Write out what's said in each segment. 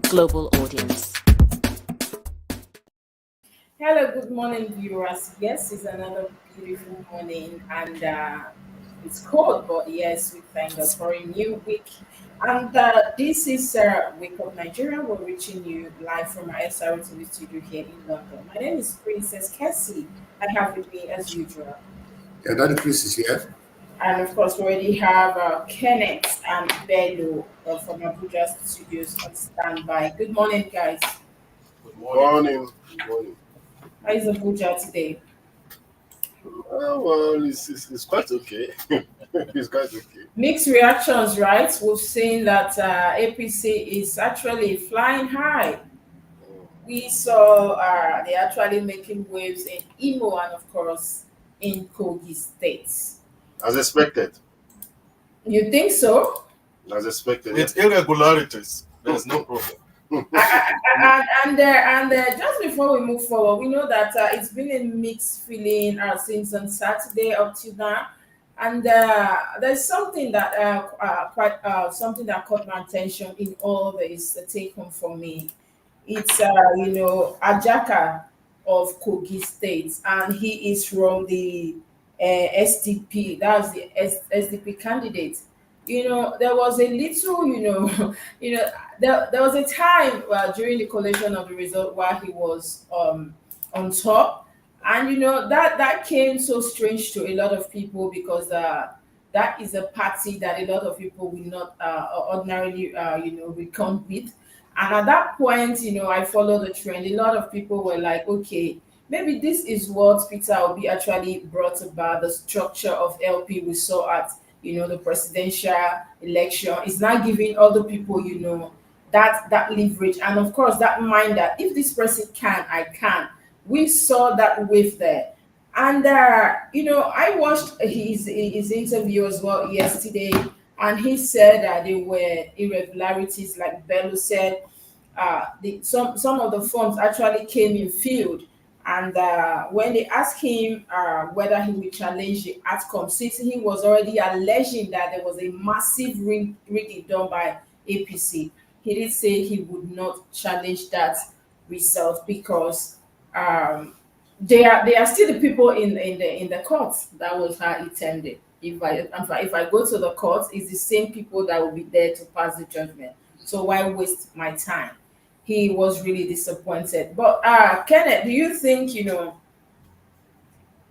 global audience. Hello, good morning, viewers. Yes, it's another beautiful morning, and it's cold, but yes, we thank God for a new week. And this is Wake Up Nigeria. We're reaching you live from our Srtv studio here in London. My name is Princess Cassie. I have with me, as usual, Yeah, that Chris is here. and of course, we already have Kenneth and Bello from Abuja Studios on standby. Good morning, guys. Good morning. Good morning. How is Abuja today? Well, it's quite okay. It's quite okay. Mixed reactions, right? We've seen that APC is actually flying high. We saw they actually making waves in Imo and, of course, in Kogi states. As expected. You think so? As expected. With irregularities, there's no problem. And just before we move forward, we know that it's been a mixed feeling since on Saturday up to now, and there's something that quite something that caught my attention in all this. The take home for me, it's Ajaka of Kogi State, and he is from the SDP. That's the SDP candidate. There was a little, there was a time during the collation of the result where he was on top, and that came so strange to a lot of people because that is a party that a lot of people will not ordinarily recount with. And at that point, I followed the trend. A lot of people were like, okay, maybe this is what Peter Obi actually brought about, the structure of LP we saw at the presidential election is now giving other people, that leverage, and of course that mind that if this person can, I can. We saw that wave there. And I watched his interview as well yesterday, and he said that there were irregularities, like Bello said. Some of the funds actually came in field, and when they asked him whether he would challenge the outcome, since he was already alleging that there was a massive rigging done by APC, he did say he would not challenge that result because they are still the people in the courts. That was how it ended. If I go to the court, it's the same people that will be there to pass the judgment. So why waste my time? He was really disappointed. But Kenneth, do you think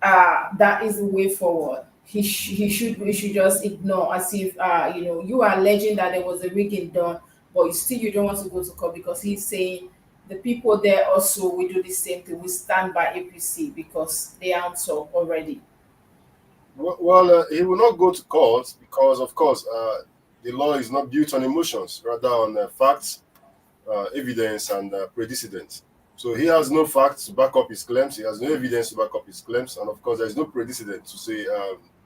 that is the way forward? We should just ignore as if you are alleging that there was a rigging done, but you don't want to go to court because he's saying the people there also will do the same thing. We stand by APC because they are on top already. Well, he will not go to court because, of course, the law is not built on emotions, rather on facts, evidence, and precedent. So he has no facts to back up his claims. He has no evidence to back up his claims, and of course, there is no precedent to say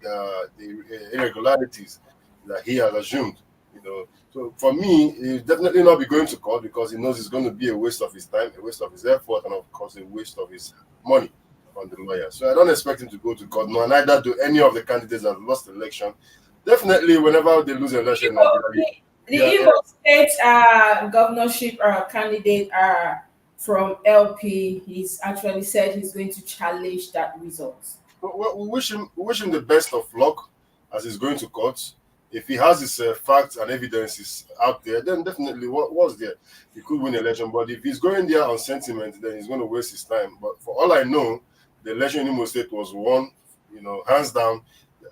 the irregularities that he has assumed. So for me, he'll definitely not be going to court because he knows it's going to be a waste of his time, a waste of his effort, and of course, a waste of his money on the lawyer. So I don't expect him to go to court, no, neither do any of the candidates that lost the election. Definitely, whenever they lose an election, The Imo State governorship candidate from LP, he's actually said he's going to challenge that result. Well, we wish him the best of luck as he's going to court. If he has his facts and evidences out there, then definitely what was there, he could win the election. But if he's going there on sentiment, then he's going to waste his time. But for all I know, the election in Imo State was won, hands down.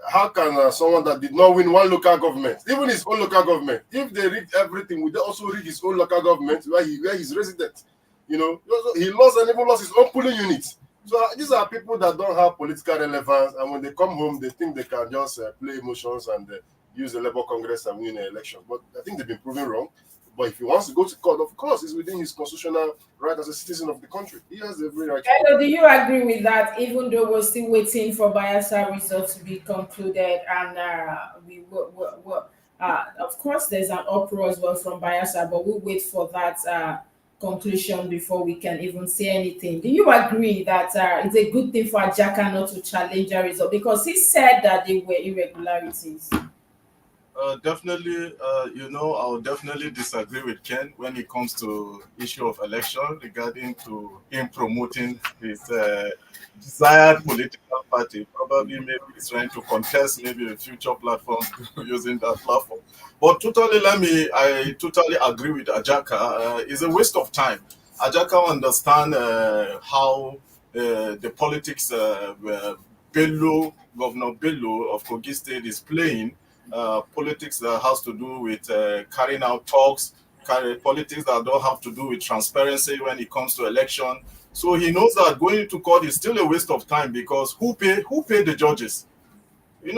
How can someone that did not win one local government, even his own local government, if they rigged everything, would they also rig his own local government where he's resident? He lost and even lost his own polling unit. So these are people that don't have political relevance, and when they come home, they think they can just play emotions and use the Labour Congress and win an election. But I think they've been proven wrong. But if he wants to go to court, of course, it's within his constitutional right as a citizen of the country. He has every right. Hello, do you agree with that? Even though we're still waiting for Bayelsa results to be concluded, and of course, there's an uproar as well from Bayelsa, but we'll wait for that conclusion before we can even say anything. Do you agree that it's a good thing for Ajaka not to challenge a result because he said that there were irregularities? Definitely, I would definitely disagree with Ken when it comes to issue of election regarding to him promoting his desired political party. Probably, maybe he's trying to contest maybe a future platform using that platform. But I totally agree with Ajaka. It's a waste of time. Ajaka understand how the politics Governor Bello of Kogi State is playing politics that has to do with carrying out talks, politics that don't have to do with transparency when it comes to election. So he knows that going to court is still a waste of time because who pay the judges? When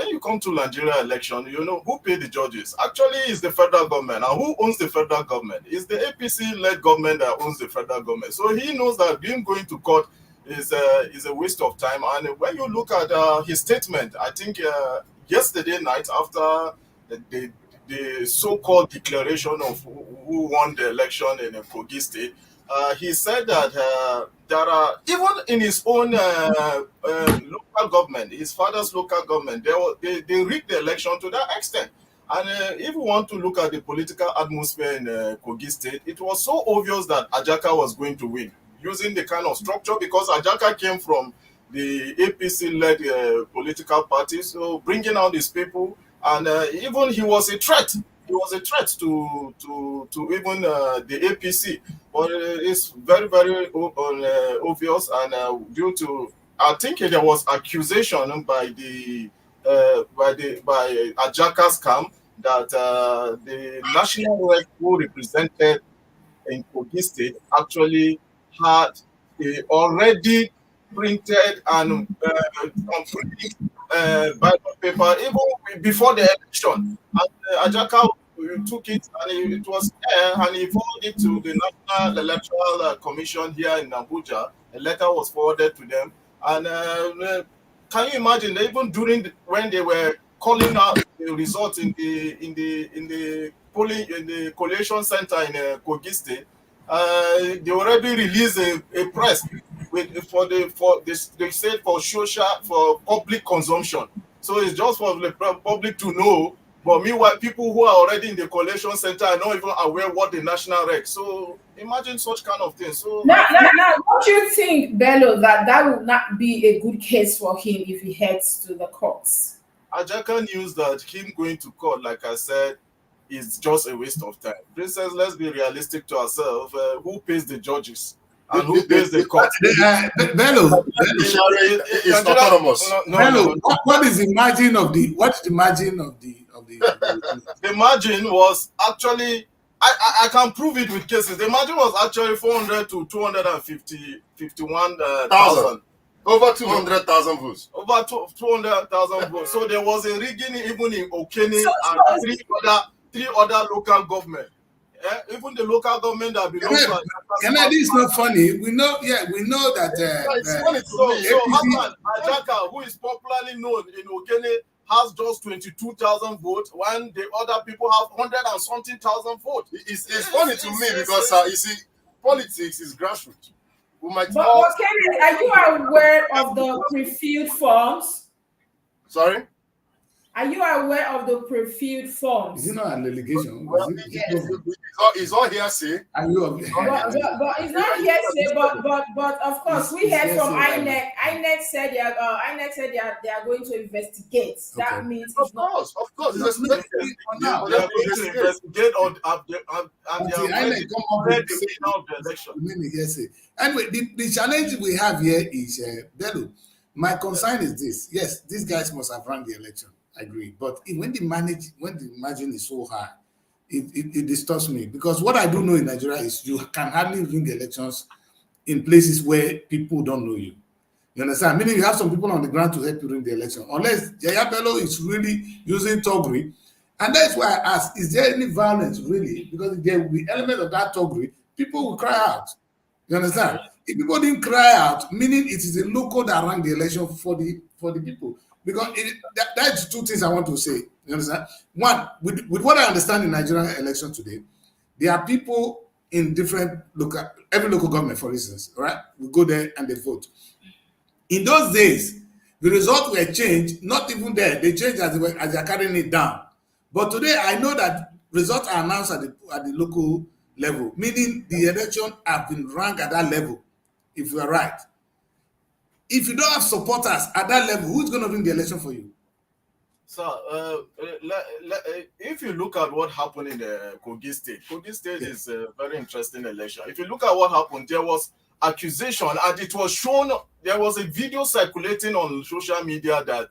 you come to Nigeria election, who pay the judges? Actually, it's the federal government. And who owns the federal government? It's the APC-led government that owns the federal government. So he knows that him going to court is a waste of time. And when you look at his statement, I think yesterday night after the so-called declaration of who won the election in Kogi State, he said that there are, even in his own local government, his father's local government, they rigged the election to that extent. And if we want to look at the political atmosphere in Kogi State, it was so obvious that Ajaka was going to win using the kind of structure because Ajaka came from the APC-led political party, so bringing out these people, and even he was a threat. He was a threat to even the APC, but it's very very obvious, and due to I think there was accusation by Ajaka's camp that the national rep who represented in Kogi State actually had already printed and complete ballot paper even before the election. And Ajaka took it and it was there and he forwarded it to the National Electoral Commission here in Abuja. A letter was forwarded to them. And can you imagine, even when they were calling out the results in the polling in the collation center in Kogi State, they already released a press they said for public consumption. So it's just for the public to know. But meanwhile, people who are already in the collation center are not even aware what the national rec. So imagine such kind of thing. So now, don't you think, Bello, that would not be a good case for him if he heads to the courts? Ajaka news that him going to court, like I said, is just a waste of time. Princess, let's be realistic to ourselves. Who pays the judges? And who pays the court? Bello, It's autonomous. Bello, what is the margin of the? What's the margin of the? The margin was actually, I can prove it with cases. The margin was actually 400 to 251,000. Over 200,000 votes. Over 200,000 votes. So there was a rigging even in Okene and three other local government. Even the local government that belongs to this is not funny. We know that. It's funny. So Hassan Ajaka, who is popularly known in Okene, has just 22,000 votes, when the other people have 100 and something thousand votes. It's funny to me because you see, politics is grassroots. But Kenneth, are you aware of the pre-filled forms? Sorry? Are you aware of the pre-filled forms? Is it not an allegation? It's all hearsay. Are you but it's not hearsay. But of course, we heard from INEC. INEC said they are going to investigate. Okay. That means of course, it's expected. They are going to investigate and they are ready to the election. Anyway, the challenge we have here is Bello. My concern is this: yes, these guys must have run the election. I agree, but when the margin is so high, it disturbs me, because what I do know in Nigeria is you can hardly win the elections in places where people don't know you. You understand? Meaning you have some people on the ground to help you win the election, unless Yaya Bello is really using Togri. And that's why I ask, is there any violence really? Because if there will be element of that Togri, people will cry out. You understand? If people didn't cry out, meaning it is the local that ran the election for the people. Because that's two things I want to say. You understand? One, with what I understand in Nigerian election today, there are people in every local government, for instance, right? We go there and they vote. In those days, The results were changed, not even there. They changed as they are carrying it down. But today, I know that results are announced at the local level, meaning the election have been ranked at that level, if you are right. If you don't have supporters at that level, who's going to win the election for you? So, if you look at what happened in Kogi State is a very interesting election. If you look at what happened, there was accusation, and it was shown, there was a video circulating on social media that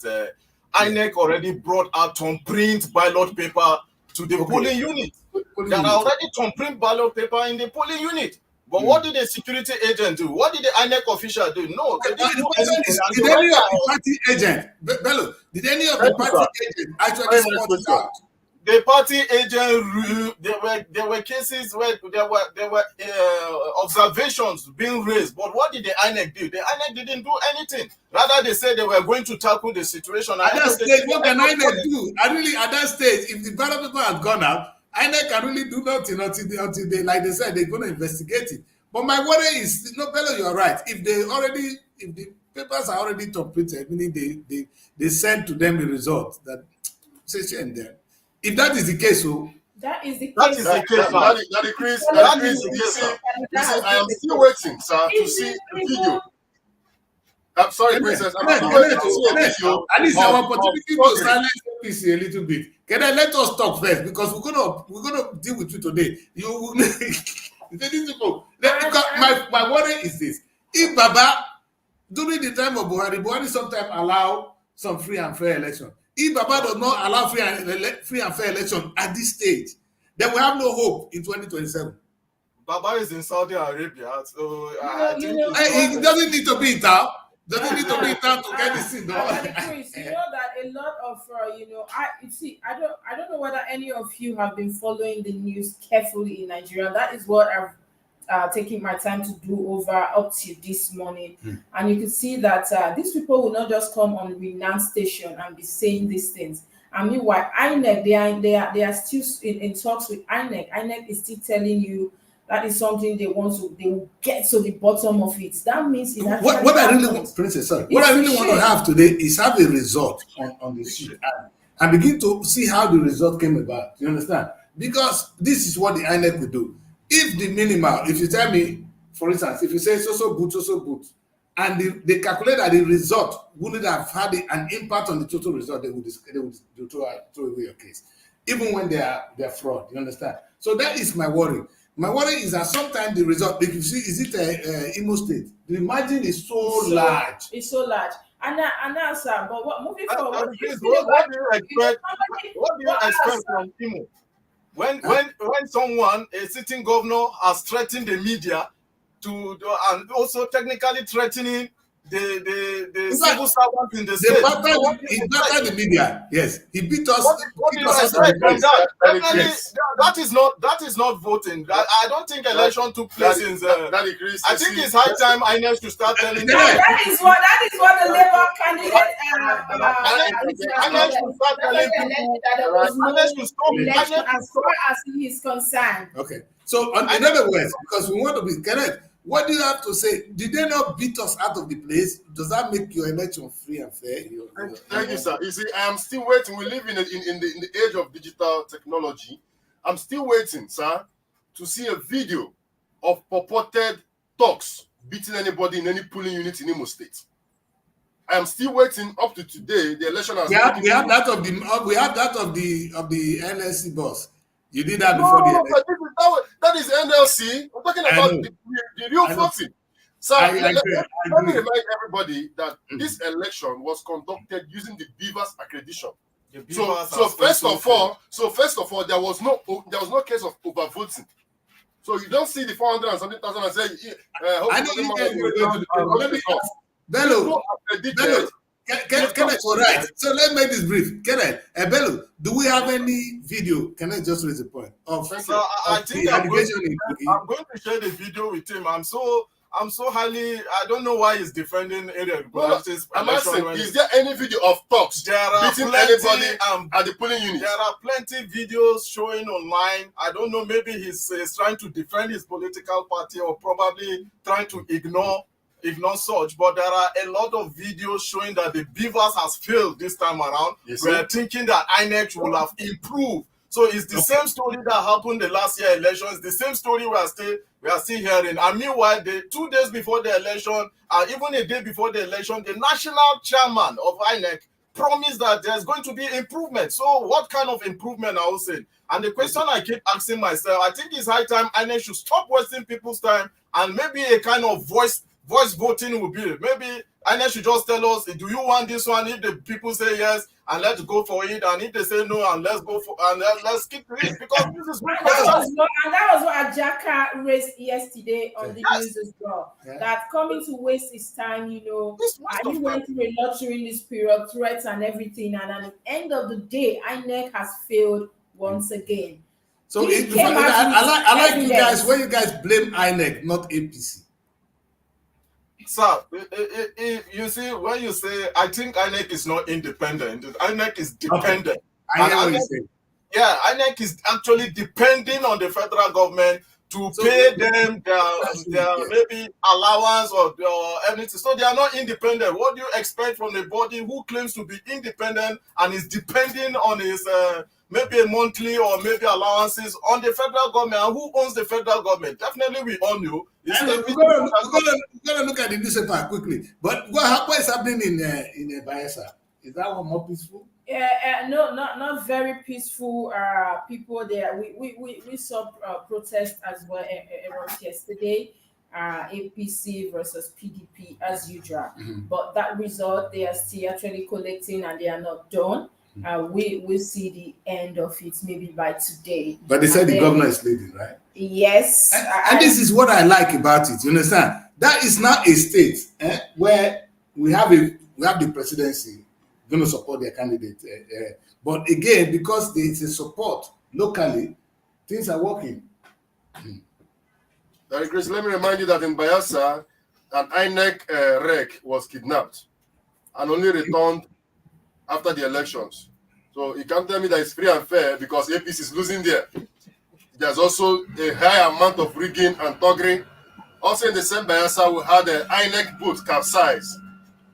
INEC already brought out on print ballot paper to the polling unit. There are already on print ballot paper in the polling unit. But what did the security agent do? What did the INEC official do? No, they didn't do anything. Did any of the party agent, Bello, did any of the party agent actually spot it out? The party agent, there were cases where there were observations being raised. But what did the INEC do? The INEC didn't do anything. Rather, they said they were going to tackle the situation. At that stage, what can INEC do? At that stage, if the ballot paper had gone out, INEC can really do nothing until they, like they said, they're going to investigate it. But my worry is, Bello, you're right. If the papers are already top printed, meaning they send to them the result that say in there. If that is the case, that is the case. That is the case. Chris, I am still waiting, sir, to see the video. I'm sorry, Princess. I'm still waiting to see a video. At least our opportunity to silence PC a little bit. Can I let us talk first, because we're gonna deal with you today. My worry is this: if Baba, during the time of Buhari sometimes allow some free and fair election. If Baba does not allow free and fair election at this stage, then we have no hope in 2027. Baba is in Saudi Arabia, so he doesn't need to be in town. Doesn't need to be in town to get this thing done. Chris, you know that a lot of I don't know whether any of you have been following the news carefully in Nigeria. That is what I've taken my time to do over up to this morning. And you can see that these people will not just come on renowned station and be saying these things. And meanwhile, INEC, they are still in talks with INEC. INEC is still telling you that is something they will get to the bottom of it. That means it has what I really want, Princess, sorry. What I really want to have today is have a result on the sheet and begin to see how the result came about. You understand? Because this is what the INEC will do. If the minimal, if you tell me, for instance, if you say so boot, and they calculate that the result wouldn't have had an impact on the total result, they would throw away your case, even when they are fraud. You understand? So that is my worry. My worry is that sometimes the result, like you see, is it Imo State? The margin is so large. It's so large. And sir, but moving forward, what do you expect from Imo? When someone, a sitting governor, has threatened the media and also technically threatening the civil servants in the state. He battered the media. Yes, he beat us. What do you expect from that? That is not voting. I don't think election took place in the. I think it's high time INEC to start telling. That is what the Labour candidate. INEC should start telling people that there was no election as far as he is concerned. Okay, so in other words, because we want to be correct. What do you have to say? Did they not beat us out of the place? Does that make your election free and fair? Thank you, sir. You see, I am still waiting. We live in the age of digital technology. I'm still waiting, sir, to see a video of purported talks beating anybody in any polling unit in Imo State. I am still waiting up to today. The election has. We have that of the NLC boss. You did that before the election. That is NLC. We're talking about the real voting. So let me remind everybody that this election was conducted using the Beavers accreditation. So first of all, there was no case of overvoting. So you don't see the 400 and something thousand and say, I know you let me ask Bello. Kenneth, all right. So let's make this brief. Kenneth, Bello, do we have any video? Can I just raise a point of I think I'm going to share the video with him. I'm so highly. I don't know why he's defending Area. I'm asking, is there any video of talks beating anybody at the polling unit? There are plenty videos showing online. I don't know. Maybe he's trying to defend his political party or probably trying to ignore if not such, but there are a lot of videos showing that the Beavers has failed this time around. We're thinking that INEC will have improved. So it's the same story that happened the last year elections, the same story we are still hearing. And meanwhile, 2 days before the election, and even a day before the election, the national chairman of INEC promised that there's going to be improvement. So what kind of improvement are we saying? And the question I keep asking myself, I think it's high time INEC should stop wasting people's time, and maybe a kind of voice voting will be. Maybe INEC should just tell us, do you want this one? If the people say yes, and let's go for it, and if they say no, and let's go for, and let's keep it, because this is and that was what Ajaka raised yesterday on the news as well. That coming to waste his time, you know, he went through a lot during this period, threats and everything, and at the end of the day, INEC has failed once again. So I like you guys when you guys blame INEC, not APC. Sir, you see, when you say, I think INEC is not independent, INEC is dependent. Okay. I hear what you say. Yeah, INEC is actually depending on the federal government to pay them their maybe allowance or everything. So they are not independent. What do you expect from a body who claims to be independent and is depending on his maybe a monthly or maybe allowances on the federal government? And who owns the federal government? Definitely we all know. We're gonna look at the newspaper quickly. But what is happening in Bayelsa? Is that one more peaceful? No, not very peaceful. People there. We saw protests as well around yesterday. APC versus PDP as usual. But that result, they are still actually collecting and they are not done. We will see the end of it maybe by today. But they said the governor is leading, right? Yes. And this is what I like about it. You understand? That is not a state where we have the presidency going to support their candidate. But again, because there is a support locally, things are working. Chris, let me remind you that in Bayelsa, an INEC rec was kidnapped and only returned after the elections. So you can't tell me that it's free and fair because APC is losing there. There's also a high amount of rigging and thuggery. Also in the same Bayelsa, we had an INEC boat capsized.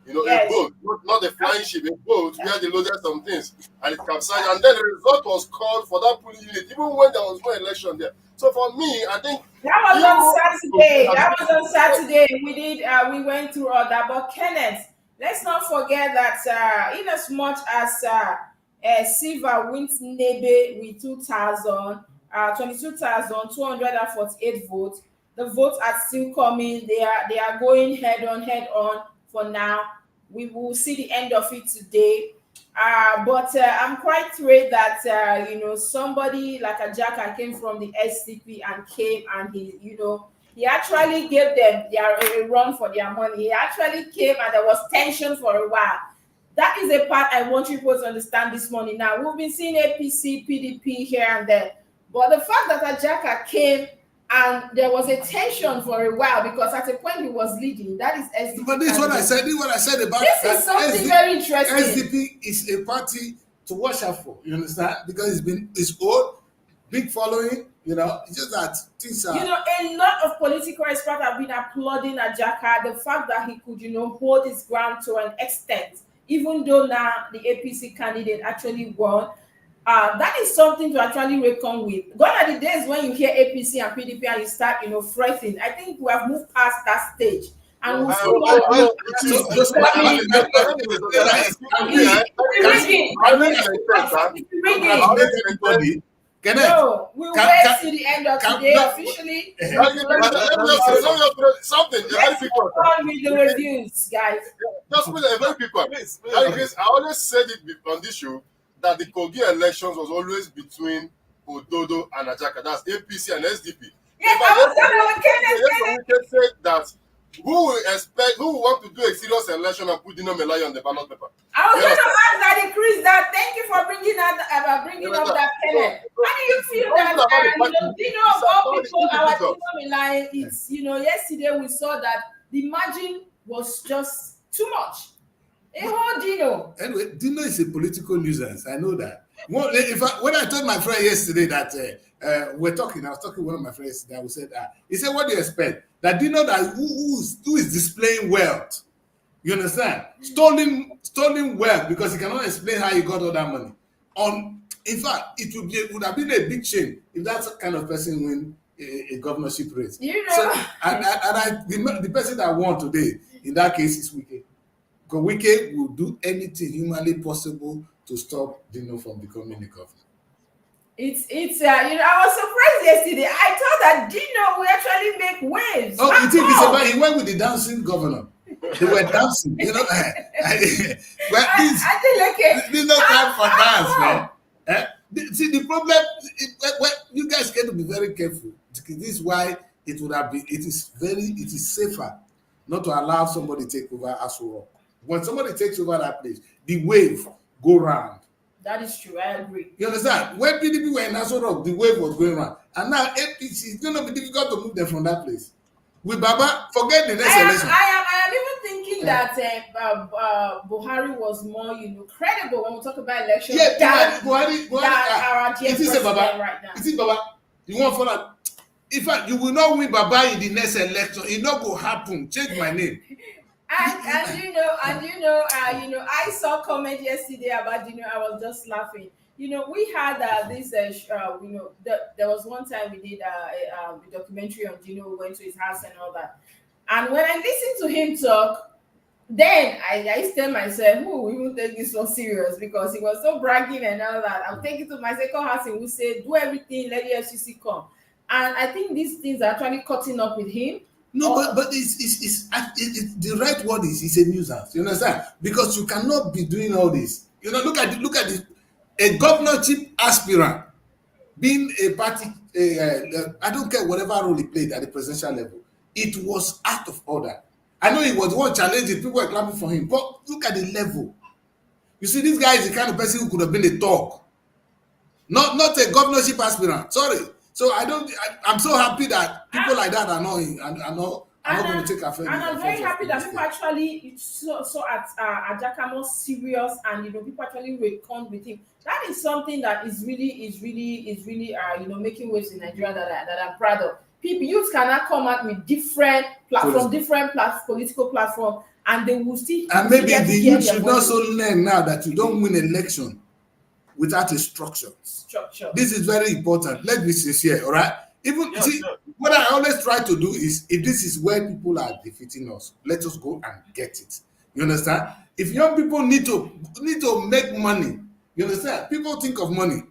You know, a boat, not a flying ship, a boat where they loaded some things and it capsized. And then the result was called for that polling unit, even when there was no election there. So for me, I think that was on Saturday. We went through all that. But Kenneth, let's not forget that in as much as Silva wins Nebe with 22,248 votes, the votes are still coming. They are going head on for now. We will see the end of it today. But I'm quite thrilled that somebody like Ajaka came from the SDP and came and he actually gave them a run for their money. He actually came and there was tension for a while. That is a part I want people to understand this morning. Now we've been seeing APC, PDP here and there, but the fact that Ajaka came and there was a tension for a while because at a point he was leading. That is SDP. But this is what I said. This is what I said about this is something very interesting. SDP is a party to watch out for. You understand? Because it's old, big following. It's just that things are. A lot of political experts have been applauding Ajaka, the fact that he could, hold his ground to an extent, even though now the APC candidate actually won. That is something to actually reckon with. Gone are the days when you hear APC and PDP and you start, fretting. I think we have moved past that stage. And we'll see what No, we'll wait till the end of today officially. Something. On with the reviews, guys. Just with a very quick one. I always said it on this show that the Kogi elections was always between Ododo and Ajaka. That's APC and SDP. Yeah, Kenneth said that who will want to do a serious election and put Dino Melai on the ballot paper? I was going to ask Daddy Chris that. Thank you for bringing up that, Kenneth. How do you feel that Dino of all people, our Dino Melai, it's yesterday we saw that the margin was just too much. Dino. Anyway, Dino is a political nuisance. I know that. Well, in fact, when I told my friend yesterday that we're talking, I was talking to one of my friends that who said, he said, what do you expect? That do you know that who is displaying wealth? You understand? Stolen wealth because he cannot explain how he got all that money. In fact, it would have been a big shame if that kind of person win a governorship race. You know. So, the person that won today, in that case, is Wike. Because Wike will do anything humanly possible to stop Dino from becoming a governor. It's I was surprised yesterday. I thought that Dino would actually make waves. Oh, you think it's about he went with the dancing governor? They were dancing, well, this is no time for dance, man. See, the problem, you guys get to be very careful. This is why it is safer not to allow somebody to take over Aso Rock. When somebody takes over that place, the wave go round. That is true. I agree. You understand? When PDP were in Aso Rock, the wave was going round. And now APC, it's going to be difficult to move them from that place. With Baba, forget the next election. I am even thinking that Buhari was more, credible when we talk about election. Yeah, Buhari our GM president Baba, right now. is it Baba? You want for that? In fact, you will not win Baba in the next election. It not go happen. Change my name. I saw comment yesterday about I was just laughing. We had this. There was one time we did a documentary on Gino. We went to his house and all that. And when I listened to him talk, then I tell myself, "Who we won't take this so serious?" Because he was so bragging and all that. I'll take it to my second house and we say, "Do everything, let the FCC come." And I think these things are actually cutting up with him. No, but it's the right word is it's a nuisance. You understand? Because you cannot be doing all this. Look at this. A governorship aspirant being a party, I don't care whatever role he played at the presidential level, it was out of order. I know he was the one challenging, people were clapping for him, but look at the level. You see, this guy is the kind of person who could have been a talk, not a governorship aspirant. Sorry. So I'm so happy that people like that are not going to take offense. And I'm very happy that people actually saw at Ajaka more serious, and people actually reckoned with him. That is something that is really making waves in Nigeria that I'm proud of. Youths cannot come out with different political platform, and they will still. And maybe the youth should also learn now that you don't win election without a structure. This is very important. Let's be sincere, all right? What I always try to do is, if this is where people are defeating us, let us go and get it. You understand? If young people need to make money, you understand? People think of money.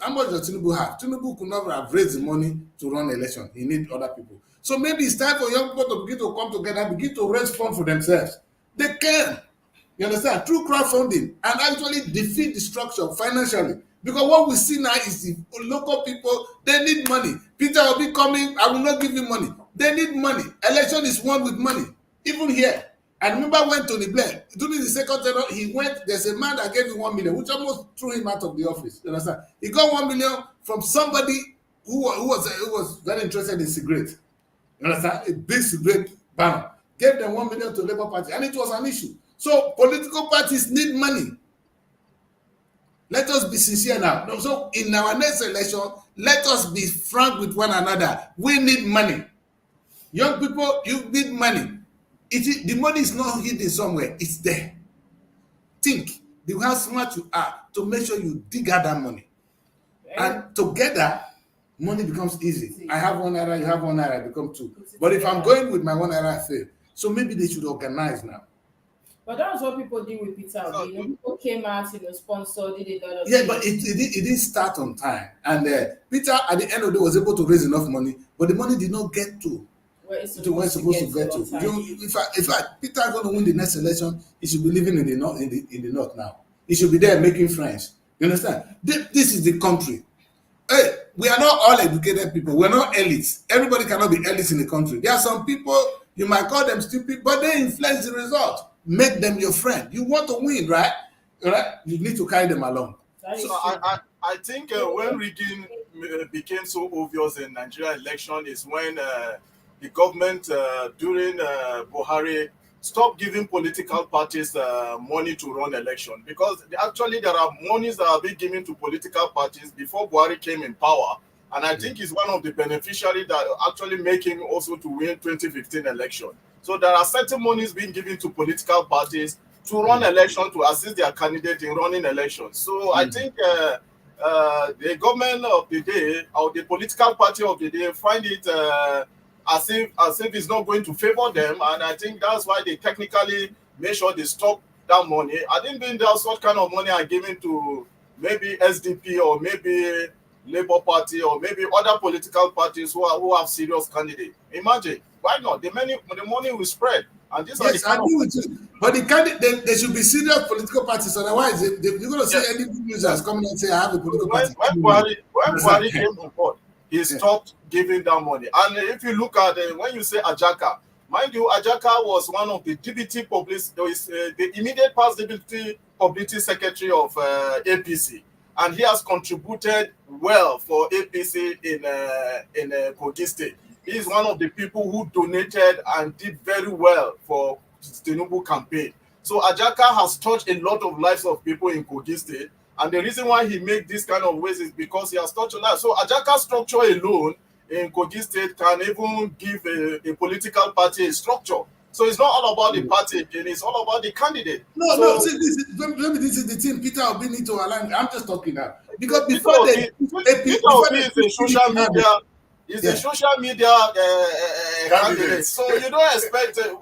How much does Tinubu have? Tinubu could never have raised the money to run election. He needs other people. So maybe it's time for young people to begin to come together, begin to raise funds for themselves. They can. You understand? Through crowdfunding, and actually defeat the structure financially. Because what we see now is the local people, they need money. Peter will be coming, I will not give you money. They need money. Election is won with money. Even here. I remember when Tony Blair, during the second term, he went, there's a man that gave him 1 million, which almost threw him out of the office. You understand? He got 1 million from somebody who was very interested in cigarettes. You understand? A big cigarette banner. Gave them 1 million to Labour Party, and it was an issue. So political parties need money. Let us be sincere now. So in our next election, let us be frank with one another. We need money. Young people, you need money. The money is not hidden somewhere. It's there. Think. How smart you are to make sure you dig out that money. And together, money becomes easy. I have 1 naira, you have 1 naira, become 2. But if I'm going with my 1 naira, I fail. So maybe they should organize now. But that was what people did with Peter Obi. People came out, sponsored, did it. Yeah, but it didn't start on time. And Peter, at the end of the day, was able to raise enough money, but the money did not get to where it's supposed to get to. In fact, Peter is going to win the next election. He should be living in the north now. He should be there making friends. You understand? This is the country. Hey, we are not all educated people. We're not elites. Everybody cannot be elites in the country. There are some people, you might call them stupid, but they influence the result. Make them your friend. You want to win, right? You need to carry them along. So I think when rigging became so obvious in Nigeria election is when the government during Buhari stop giving political parties money to run election, because actually there are monies that are being given to political parties before Buhari came in power. And I think he's one of the beneficiaries that actually make him also to win 2015 election. So there are certain monies being given to political parties to run election, to assist their candidate in running elections. So I think the government of the day, or the political party of the day, find it as if it's not going to favor them, and I think that's why they technically make sure they stop that money. I didn't think that such kind of money are given to maybe SDP or maybe Labour Party or maybe other political parties who have serious candidates. Imagine, why not? The money will spread. And this Yes, I agree with you. But there should be serious political parties. Otherwise, you're going to see any users coming and say, I have a political party. When Buhari came on board, he stopped giving that money. And if you look at when you say Ajaka, mind you, Ajaka was one of the DBT the immediate past DBT publicity secretary of APC. And he has contributed well for APC in Kogi State. He is one of the people who donated and did very well for the Tinubu campaign. So Ajaka has touched a lot of lives of people in Kogi State. And the reason why he makes this kind of ways is because he has touched a lot. So Ajaka structure alone in Kogi State can even give a political party a structure. So it's not all about the party again, it's all about the candidate. See, this is the thing Peter Obi need to align. I'm just talking now. Because before Peter Obi is a social media. He's a social media candidate, so you don't expect a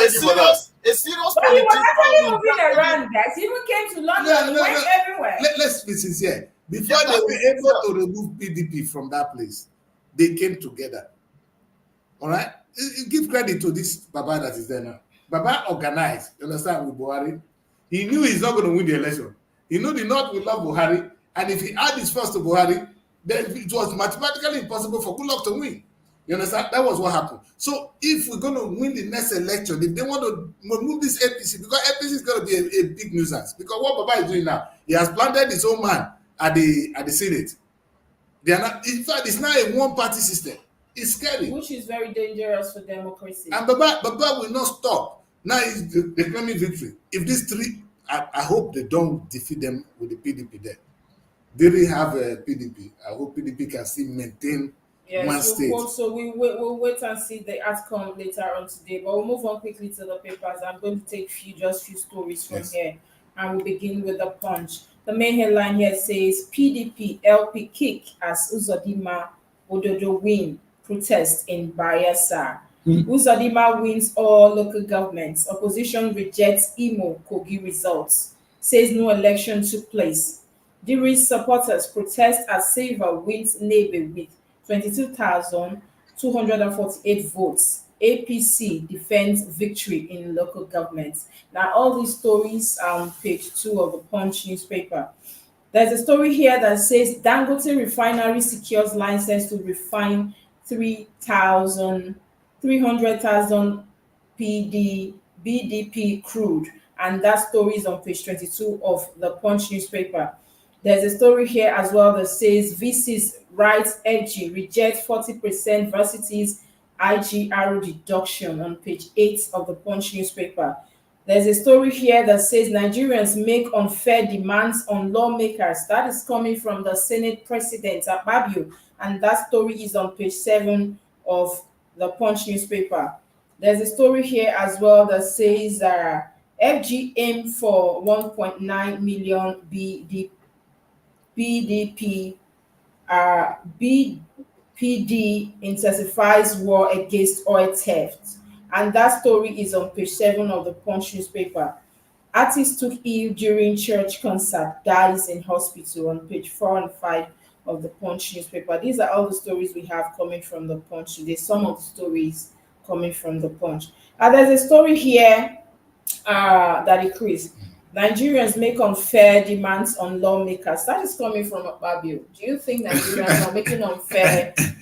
serious But he was actually moving around, guys. He even came to London. He went everywhere. Let's be sincere. Before they were able to remove PDP from that place, they came together. All right? Give credit to this Baba that is there now. Baba organized, you understand, with Buhari. He knew he's not going to win the election. He knew the North will love Buhari, and if he add his first to Buhari, then it was mathematically impossible for Goodluck to win. You understand? That was what happened. So if we're going to win the next election, if they want to remove this APC, because APC is going to be a big nuisance. Because what Baba is doing now, he has planted his own man at the Senate. They are not, in fact, it's now a one-party system. It's scary. Which is very dangerous for democracy. And Baba will not stop. Now he's declaring victory. If these three, I hope they don't defeat them with the PDP there. They really have a PDP. I hope PDP can still maintain one state. So we'll wait and see the outcome later on today. But we'll move on quickly to the papers. I'm going to take few stories from here. And we'll begin with the Punch. The main headline here says PDP LP kick as Uzodinma Ododo win protest in Bayelsa. Uzodinma wins all local governments. Opposition rejects Imo Kogi results. Says no election took place. Diri's supporters protest as Saver wins Nebe with 22,248 votes. APC defends victory in local governments. Now, all these stories are on page 2 of the Punch newspaper. There's a story here that says Dangote refinery secures license to refine 300,000 BDP crude. And that story is on page 22 of the Punch newspaper. There's a story here as well that says VC's rights FG reject 40% varsity's IGR deduction on page 8 of the Punch newspaper. There's a story here that says Nigerians make unfair demands on lawmakers. That is coming from the Senate President Akpabio, and that story is on page 7 of the Punch newspaper. There's a story here as well that says FG aim for 1.9 million BDP BPD intensifies war against oil theft. And that story is on page 7 of the Punch newspaper. Artist took ill during church concert, dies in hospital on page 4 and 5 of the Punch newspaper. These are all the stories we have coming from the Punch today. Some of the stories coming from the Punch. There's a story here that increased. Nigerians make unfair demands on lawmakers. That is coming from Akpabio. Do you think Nigerians are making unfair demands?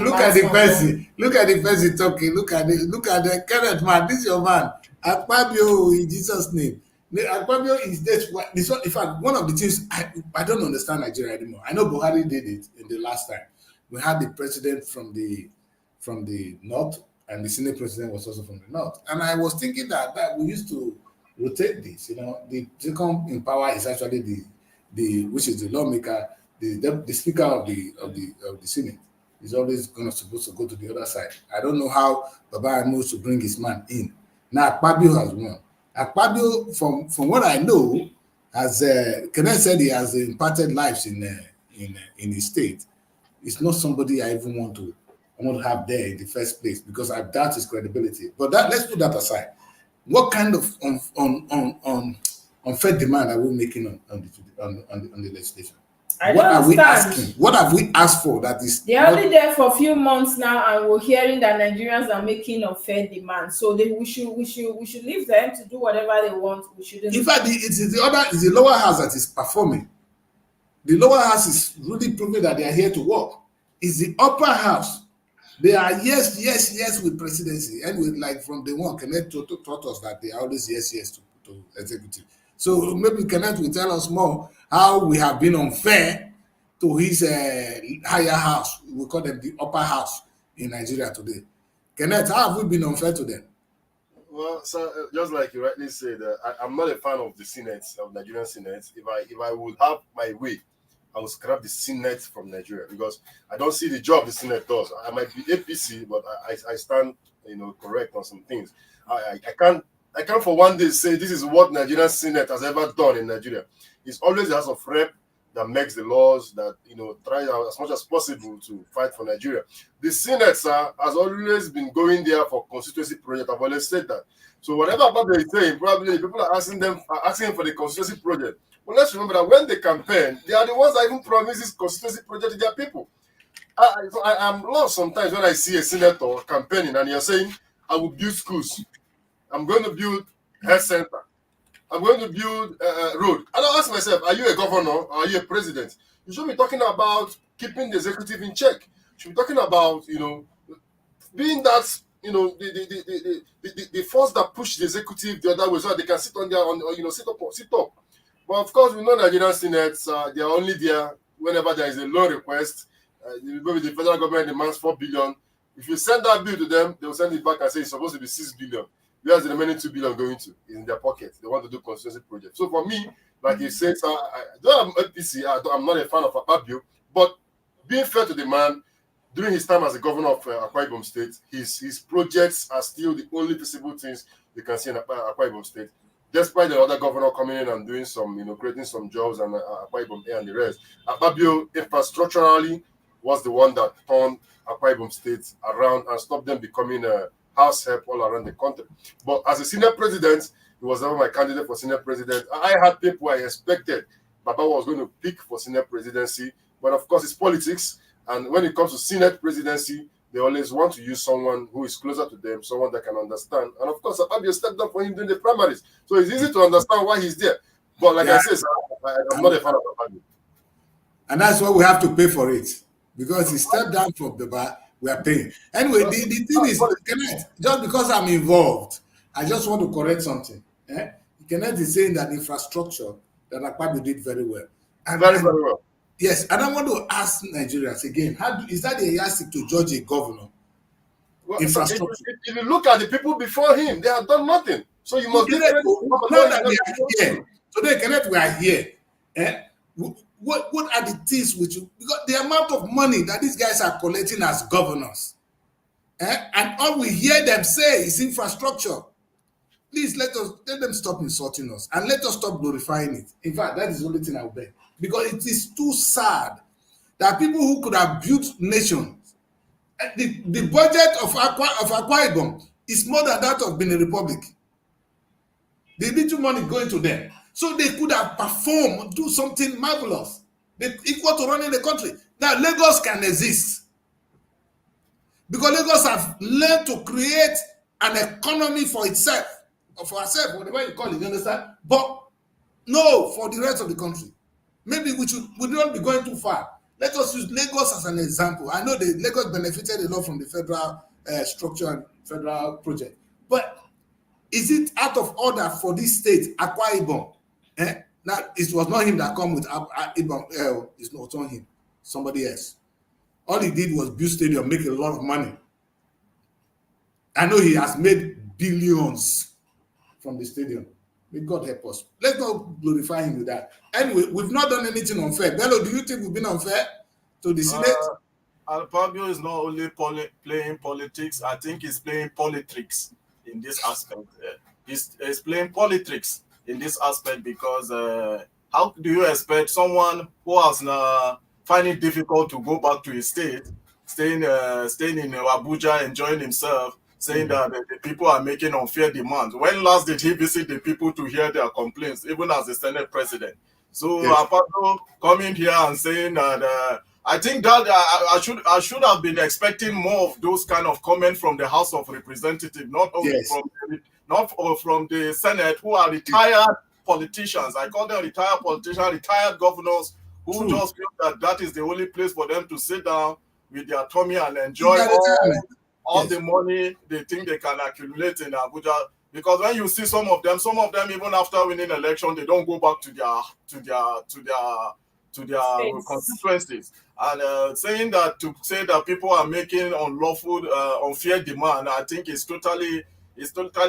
Look at the person. Look at the person talking. Look at the current man. This is your man. Akpabio in Jesus' name. Akpabio is this one. In fact, one of the things I don't understand Nigeria anymore. I know Buhari did it in the last time. We had the president from the north. and the Senate president was also from the North. And I was thinking that we used to rotate this. The second in power is actually the which is the lawmaker, the speaker of the Senate is always supposed to go to the other side. I don't know how Baba knows to bring his man in. Now Akpabio has won. Akpabio, from what I know, has Kenneth said he has imparted lives in his state. It's not somebody I even want to have there in the first place because I doubt his credibility. But let's put that aside. What kind of unfair demand are we making on the legislation? What are we asking? What have we asked for that is? They're only there for a few months now, and we're hearing that Nigerians are making unfair demands. So we should leave them to do whatever they want. We shouldn't. In fact, it's the lower house that is performing. The lower house is really proving that they are here to work. It's the upper house. They are yes with presidency, and with like from the one Kenneth taught us that they are always yes to executive. So maybe Kenneth will tell us more how we have been unfair to his higher house. We call them the upper house in Nigeria today. Kenneth, how have we been unfair to them? Well, so just like you rightly said, I'm not a fan of the Senate, of Nigerian Senate. If I would have my way, I would scrap the Senate from Nigeria because I don't see the job the Senate does. I might be APC, but I stand, correct on some things. I can't for one day say this is what Nigerian Senate has ever done in Nigeria. It's always the House of Rep that makes the laws that try as much as possible to fight for Nigeria. The Senate, sir, has always been going there for constituency project. I've always said that. So whatever about they say, probably people are asking for the constituency project. Well, let's remember that when they campaign, they are the ones that even promise this constituency project to their people. I'm lost sometimes when I see a senator campaigning and you're saying, I will build schools. I'm going to build health center. I'm going to build a road. And I ask myself, are you a governor or are you a president? You should be talking about keeping the executive in check. You should be talking about, being that, the force that push the executive the other way so that they can sit on their, sit up. But of course, we know Nigerian senates, they are only there whenever there is a loan request. Maybe the federal government demands 4 billion. If you send that bill to them, they will send it back and say it's supposed to be 6 billion. Where's the remaining 2 billion going to? Is in their pocket. They want to do constituency projects. So for me, like you said, though I'm APC, I'm not a fan of Akpabio, but being fair to the man, during his time as a governor of Akwa Ibom State, his projects are still the only visible things you can see in Akwa Ibom State. Despite the other governor coming in and doing some, creating some jobs and Akwa Ibom Air and the rest, Akpabio infrastructurally was the one that turned Akwa Ibom State around and stopped them becoming a house help all around the country. But as a senior president, he was never my candidate for senior president. I had people I expected Baba was going to pick for senior presidency, but of course it's politics. And when it comes to Senate presidency, they always want to use someone who is closer to them, someone that can understand. And of course, Akpabio stepped down for him during the primaries. So it's easy to understand why he's there. But like I said, I'm not a fan of Akpabio. And that's why we have to pay for it. Because he stepped down from the bar, we are paying. Anyway, the thing is, Kenneth, just because I'm involved, I just want to correct something. Kenneth is saying that infrastructure that Akpabio did very well. And very well. Yes, and I want to ask Nigerians again, is that a yardstick to judge a governor? Well, infrastructure. If you look at the people before him, they have done nothing. So you must now that we are here, today, Kenneth, we are here. What are the things which because the amount of money that these guys are collecting as governors, and all we hear them say is infrastructure. Please let them stop insulting us and let us stop glorifying it. In fact, that is the only thing I will beg. Because it is too sad that people who could have built nations, the budget of Akwa Ibom is more than that of Benin Republic. The little money going to them. So they could have performed, do something marvelous. They equal to running the country. Now Lagos can exist. Because Lagos have learned to create an economy for itself. Or for herself, whatever you call it, you understand? But no, for the rest of the country. Maybe we don't be going too far. Let us use Lagos as an example. I know that Lagos benefited a lot from the federal structure and federal project. But is it out of order for this state, Akwa Ibom? Now, it was not him that come with Ibom. It's not on him. Somebody else. All he did was build stadium, make a lot of money. I know he has made billions from the stadium. May God help us. Let's not glorify him with that. Anyway, we've not done anything unfair. Bello, do you think we've been unfair to the Senate? Alpabio is not only playing politics, I think he's playing politics in this aspect. He's playing politics in this aspect because how do you expect someone who has find it difficult to go back to his state, staying in Abuja, enjoying himself, saying that the people are making unfair demands? When last did he visit the people to hear their complaints, even as the Senate president? So Yes. Alpabio coming here and saying that. I think that I should have been expecting more of those kind of comments from the House of Representatives, not only Yes. from the Senate, who are retired politicians. I call them retired politicians, retired governors, who True. just feel that that is the only place for them to sit down with their tummy and enjoy Is that retirement? all Yes. the money they think they can accumulate in Abuja. Because when you see some of them even after winning election, they don't go back to their States. constituencies. And saying that people are making unlawful, unfair demand, I think is totally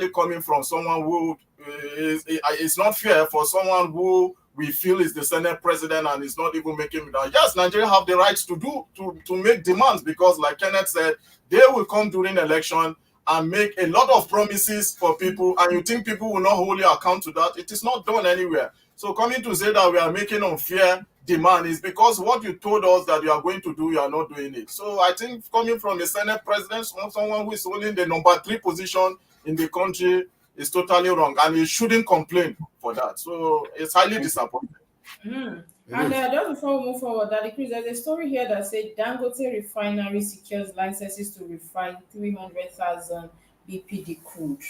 coming from someone who it's not fair for someone who we feel is the Senate president and is not even making that. Yes, Nigeria have the rights to make demands, because like Kenneth said, they will come during election and make a lot of promises for people, and you think people will not wholly account to that. It is not done anywhere. So coming to say that we are making unfair demand is because what you told us that you are going to do, you are not doing it. So I think coming from the Senate president, someone who is holding the number 3 position in the country, is totally wrong, and he shouldn't complain for that. So it's highly disappointing. And just before we move forward, Daddy Chris, there's a story here that said Dangote refinery secures licenses to refine 300,000 BPD crude.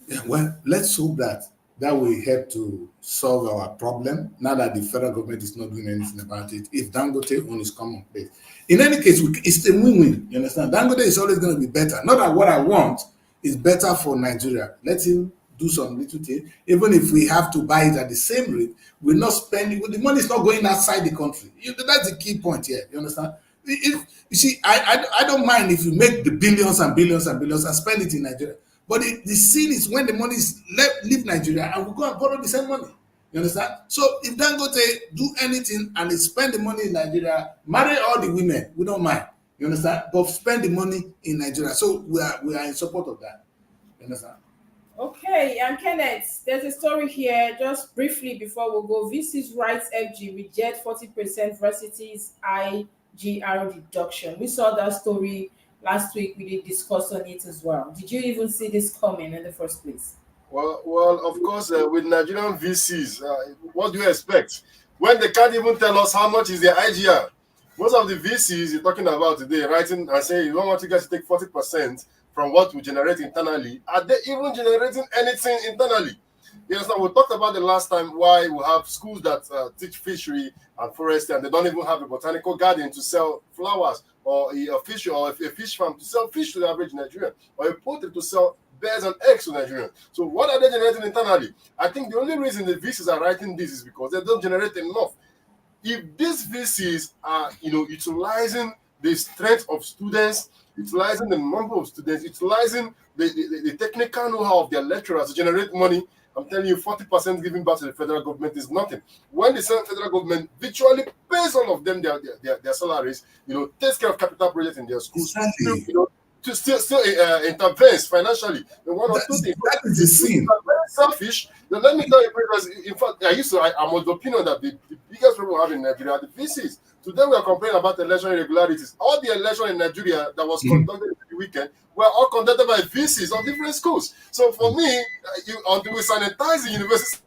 Yeah, well, let's hope that will help to solve our problem now that the federal government is not doing anything about it. If Dangote own is commonplace. In any case, it's a win-win. You understand? Dangote is always going to be better. Not that what I want is better for Nigeria. Let him do some little thing. Even if we have to buy it at the same rate, we're not spending. The money is not going outside the country. That's the key point here. You understand? You see, I don't mind if you make the billions and billions and billions and spend it in Nigeria. But the sin is when the money is leave Nigeria and we go and borrow the same money. You understand? So if Dangote do anything and they spend the money in Nigeria, marry all the women, we don't mind. You understand? But spend the money in Nigeria. So we are in support of that. You understand? Okay, and Kenneth, there's a story here, just briefly before we go. VC's Rights FG reject 40% varsity's IGR reduction. We saw that story last week. We did discuss on it as well. Did you even see this coming in the first place? Well, of course, with Nigerian VCs, what do you expect? When they can't even tell us how much is their IGR. Most of the VCs you're talking about today, writing and saying, you don't want you guys to take 40% from what we generate internally. Are they even generating anything internally? You understand? We talked about the last time why we have schools that teach fishery and forestry, and they don't even have a botanical garden to sell flowers, or a fish farm to sell fish to the average Nigerian, or a poultry to sell bears and eggs to Nigerians. So what are they generating internally? I think the only reason the VCs are writing this is because they don't generate enough. If these VCs are, utilizing the strength of students, utilizing the number of students, utilizing the technical know-how of their lecturers to generate money, I'm telling you, 40% giving back to the federal government is nothing. When the federal government virtually pays all of them their salaries, takes care of capital projects in their schools, Exactly. to still intervenes financially. One or two things. That is the sin. Very selfish. Then let me tell you, because in fact, I'm of the opinion that the biggest problem we have in Nigeria are the VCs. Today we are complaining about election irregularities. All the election in Nigeria that was conducted in the weekend were all conducted by VCs of different schools. So for me, until we sanitize the university.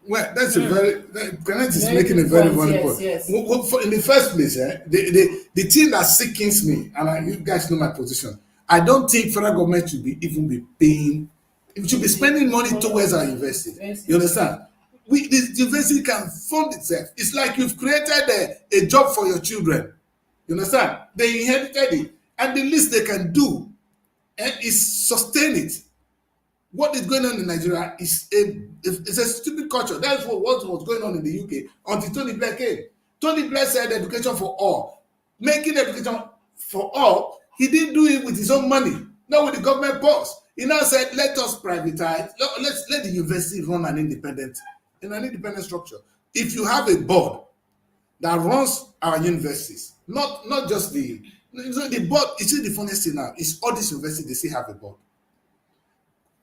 Well, that's Kenneth is making a very valid point. Yes. In the first place, the thing that sickens me, and you guys know my position, I don't think federal government should even be paying. It should be spending money towards our university. You understand? The university can fund itself. It's like you've created a job for your children. You understand? They inherited it, and the least they can do is sustain it. What is going on in Nigeria is it's a stupid culture. That's what was going on in the UK until Tony Blair came. Tony Blair said education for all. Making education for all He didn't do it with his own money, not with the government purse. He now said, let us privatize, let the university run an independent structure. If you have a board that runs our universities, not just the board, you see the funniest thing now is all these universities, they still have a board.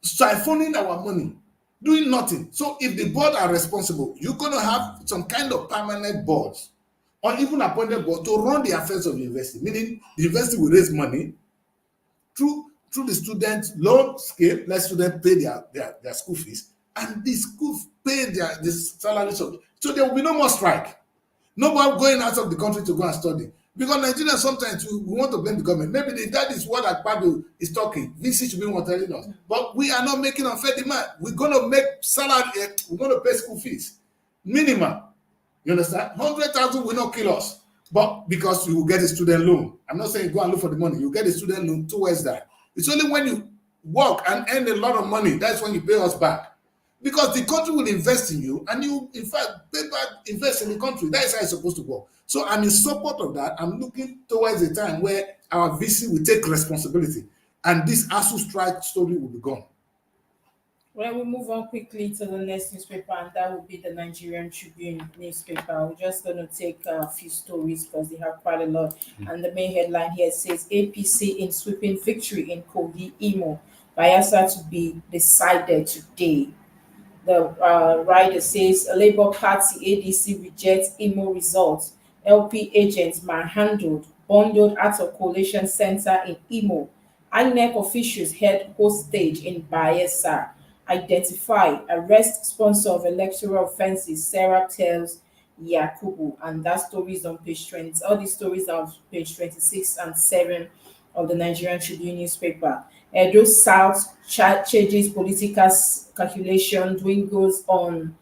Siphoning our money, doing nothing. So if the board are responsible, you're going to have some kind of permanent boards or even appointed board to run the affairs of the university, meaning the university will raise money through the student loan scheme, let students pay their school fees, and the school pay the salaries of. So there will be no more strike. No more going out of the country to go and study. Because Nigerians sometimes we want to blame the government. Maybe that is what Akpabio is talking. VC should be telling us. But we are not making unfair demand. We're going to make salary, we're going to pay school fees. Minimum. You understand? 100,000 will not kill us. But because you will get a student loan. I'm not saying go and look for the money. You get a student loan towards that. It's only when you work and earn a lot of money, that's when you pay us back. Because the country will invest in you and you, in fact, pay back, invest in the country. That is how it's supposed to work. So I'm in support of that. I'm looking towards a time where our VC will take responsibility and this ASU strike story will be gone. Well, we'll move on quickly to the next newspaper, and that will be the Nigerian Tribune newspaper. We're just going to take a few stories because they have quite a lot. And the main headline here says APC in sweeping victory in Kogi, Imo. Bayelsa to be decided today. The writer says Labour Party ADC rejects Imo results. LP agents manhandled, bundled out of coalition center in Imo. INEC officials held hostage in Bayelsa. Identify, arrest sponsor of electoral offences, Sarah tells Yakubu. And that story is on page 20. All these stories are on page 26 and 7 of the Nigerian Tribune newspaper. Edo South changes political calculation, dwells on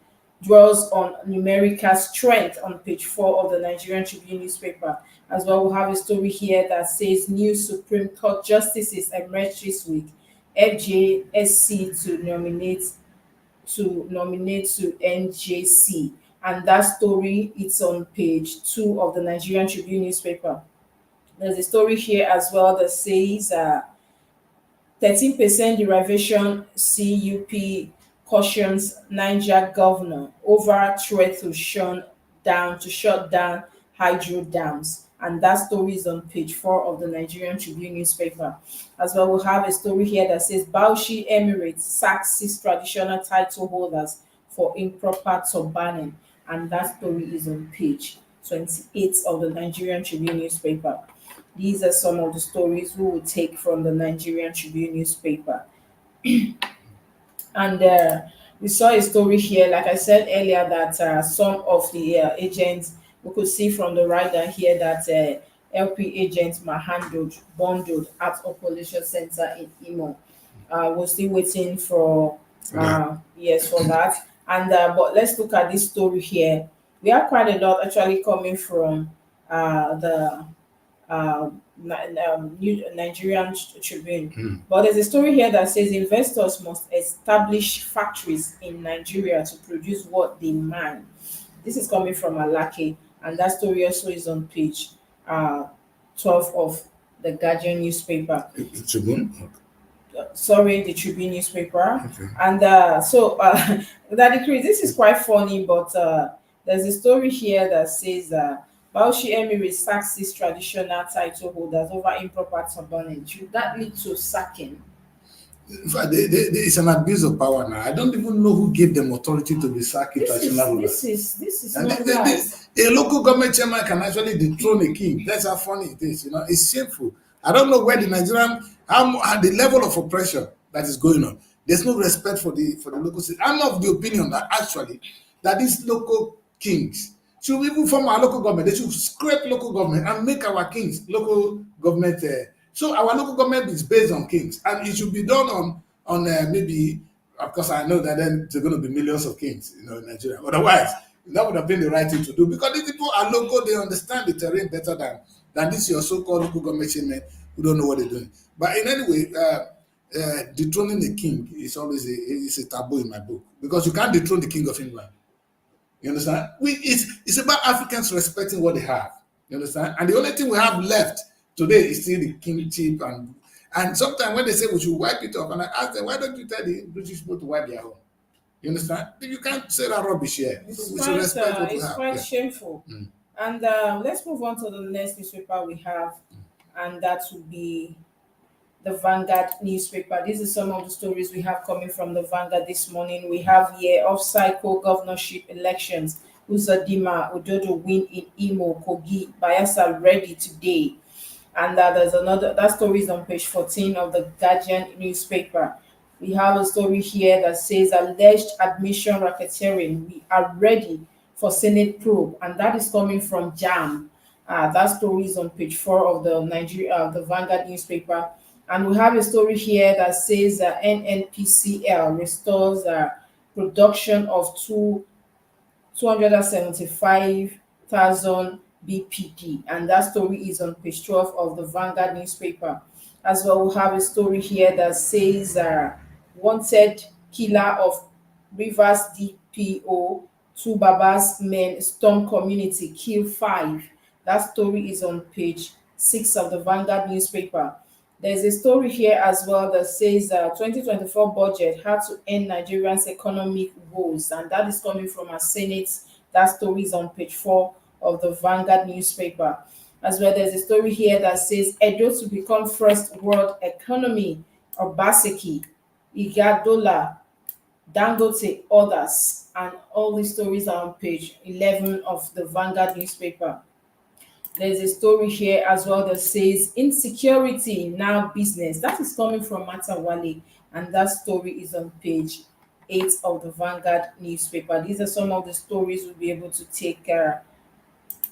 numerical strength on page 4 of the Nigerian Tribune newspaper. As well, we'll have a story here that says new Supreme Court justices emerge this week. FJSC to nominate to NJC. And that story, it's on page 2 of the Nigerian Tribune newspaper. There's a story here as well that says 13% derivation CUP cautions Niger governor over threat to shut down hydro dams. And that story is on page 4 of the Nigerian Tribune newspaper. As well, we'll have a story here that says Bauchi Emirates sacks 6 traditional title holders for improper turbaning. And that story is on page 28 of the Nigerian Tribune newspaper. These are some of the stories we will take from the Nigerian Tribune newspaper. And we saw a story here, like I said earlier, that some of the agents, we could see from the writer here that LP agents manhandled, bundled at Opposition Center in Imo. We're still waiting for yes, for that. And but let's look at this story here. We have quite a lot actually coming from the Nigerian Tribune. But there's a story here that says investors must establish factories in Nigeria to produce what they mine. This is coming from Alake, and that story also is on page 12 of the Guardian newspaper. Tribune? Sorry, the Tribune newspaper. Okay. And so that decree, this is quite funny, but there's a story here that says Bauchi Emirates sacks 6 traditional title holders over improper turbaning. Should that lead to sacking? In fact, it's an abuse of power now. I don't even know who gave them authority to be sacking traditional rulers. This is not right. A local government chairman can actually dethrone a king. That's how funny it is. You know, it's shameful. I don't know where the Nigerian, the level of oppression that is going on. There's no respect for the local city. I'm of the opinion that actually that these local kings should even form our local government. They should scrape local government and make our kings local government. So our local government is based on kings, and it should be done on maybe. Of course, I know that then there are going to be millions of kings, you know, in Nigeria. Otherwise, that would have been the right thing to do because these people are local. They understand the terrain better than this your so-called local government chairman who don't know what they're doing. But in any way, dethroning the king is always a taboo in my book because you can't dethrone the king of England. You understand? It's about Africans respecting what they have. You understand? And the only thing we have left Today it's still the kingship, and sometimes when they say we should wipe it off, and I ask them, why don't you tell the British people to wipe their own? You understand? You can't say that rubbish here. We should respect what we It's have. quite Yeah. shameful. Mm. And let's move on to the next newspaper we have, and that would be the Vanguard newspaper. These are some of the stories we have coming from the Vanguard this morning. We have here off-cycle governorship elections. Uzodinma Ododo win in Imo, Kogi, Bayelsa ready today. And there's another, that story is on page 14 of the Guardian newspaper. We have a story here that says alleged admission racketeering. We are ready for Senate probe, and that is coming from JAM. That story is on page 4 of the Vanguard newspaper. And we have a story here that says NNPCL restores production of 275,000 BPD, and that story is on page 12 of the Vanguard newspaper. As well, we have a story here that says wanted killer of Rivers DPO, two Babas men storm community, kill 5. That story is on page 6 of the Vanguard newspaper. There's a story here as well that says 2024 budget had to end Nigerians' economic woes, and that is coming from our Senate. That story is on page 4 of the Vanguard newspaper. As well, there's a story here that says Edo to become first world economy, Obaseki, Igadola, Dangote, others, and all these stories are on page 11 of the Vanguard newspaper. There's a story here as well that says insecurity now business. That is coming from Matawale, and that story is on page 8 of the Vanguard newspaper. These are some of the stories we'll be able to take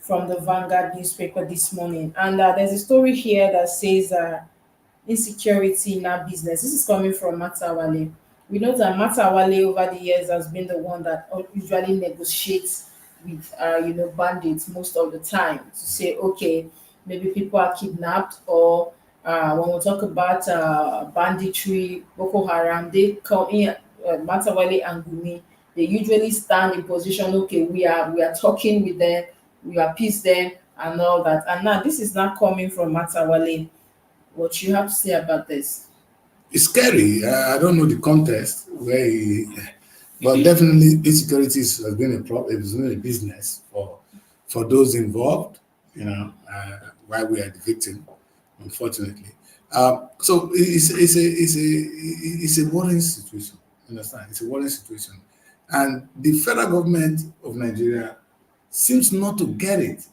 from the Vanguard newspaper this morning. And there's a story here that says insecurity in our business. This is coming from Matawale. We know that Matawale over the years has been the one that usually negotiates with bandits most of the time to say, okay, maybe people are kidnapped, or when we talk about banditry, Boko Haram, they come in, Matawale and Gumi, they usually stand in position, okay, we are talking with them, we appease them and all that. And now this is not coming from Matawale. What you have to say about this? It's scary. I don't know the context where but definitely insecurity has been a problem. It's been a business for those involved, while we are the victim, unfortunately. So it's a worrying situation. Understand? It's a worrying situation. And the federal government of Nigeria seems not to get it,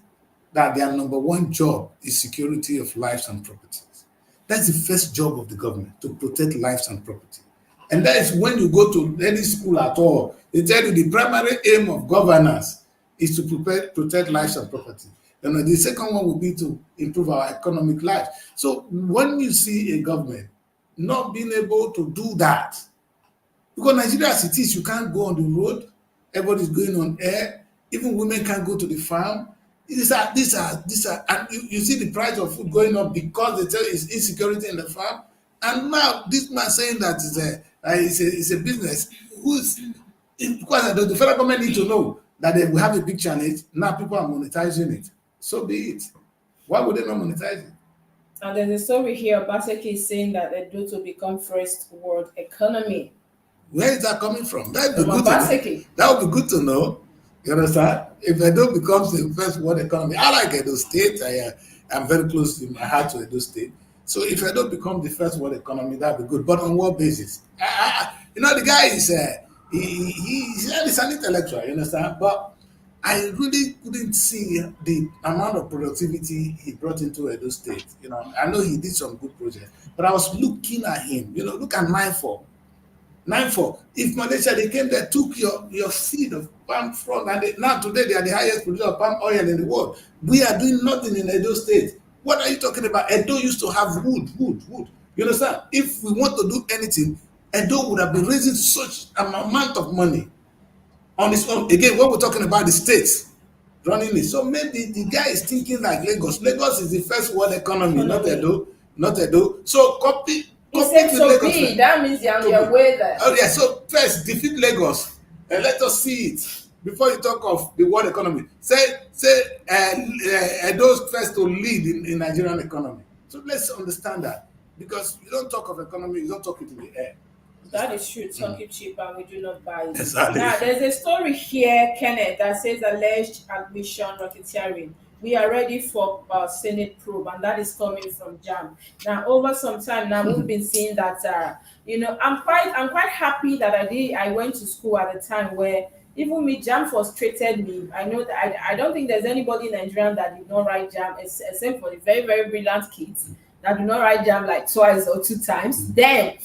that their number one job is security of lives and properties. That's the first job of the government, to protect lives and property. And that is when you go to any school at all, they tell you the primary aim of governance is to protect lives and property. And the second one will be to improve our economic life. So when you see a government not being able to do that, because Nigeria as it is, you can't go on the road, everybody's going on air, even women can't go to the farm. These are, and you see the price of food going up because they tell you it's insecurity in the farm. And now this man saying that it's a business. Because the federal government need to know that they will have a big challenge. Now people are monetizing it. So be it. Why would they not monetize it? And there's a story here. Baseki is saying that Edo to become first world economy. Where is that coming from? That would be good Baseki. to know. That would be good to know. You understand? If Edo becomes the first world economy, I like Edo State. I'm very close to my heart to Edo State. So if Edo becomes the first world economy, that'd be good. But on what basis? The guy is he's an intellectual. You understand? But I really couldn't see the amount of productivity he brought into Edo State. I know he did some good projects, but I was looking at him. Look at 9-4. If Malaysia, they came there, took your seed of palm frond, and now today they are the highest producer of palm oil in the world. We are doing nothing in Edo State. What are you talking about? Edo used to have wood. You understand? If we want to do anything, Edo would have been raising such an amount of money on its own. Again, when we're talking about the states running it. So maybe the guy is thinking like Lagos. Lagos is the first world economy, not Edo. So copy. He said so be. That means you're on your way there. Oh yeah. So first defeat Lagos and let us see it. before you talk of the world economy. Say those first to lead in Nigerian economy. So let's understand that, because you don't talk of economy, you don't talk it in the air. That is true. Talk it cheap and we do not buy it. Exactly. Now, there's a story here, Kenneth, that says alleged admission racketeering. We are ready for Senate probe, and that is coming from JAM. Now, over some time now, we've been seeing that. I'm quite happy that I went to school at a time where even me JAM frustrated me. I know that I don't think there's anybody in Nigeria that did not write JAM, except for the very very brilliant kids that do not write JAM like twice or two times. Then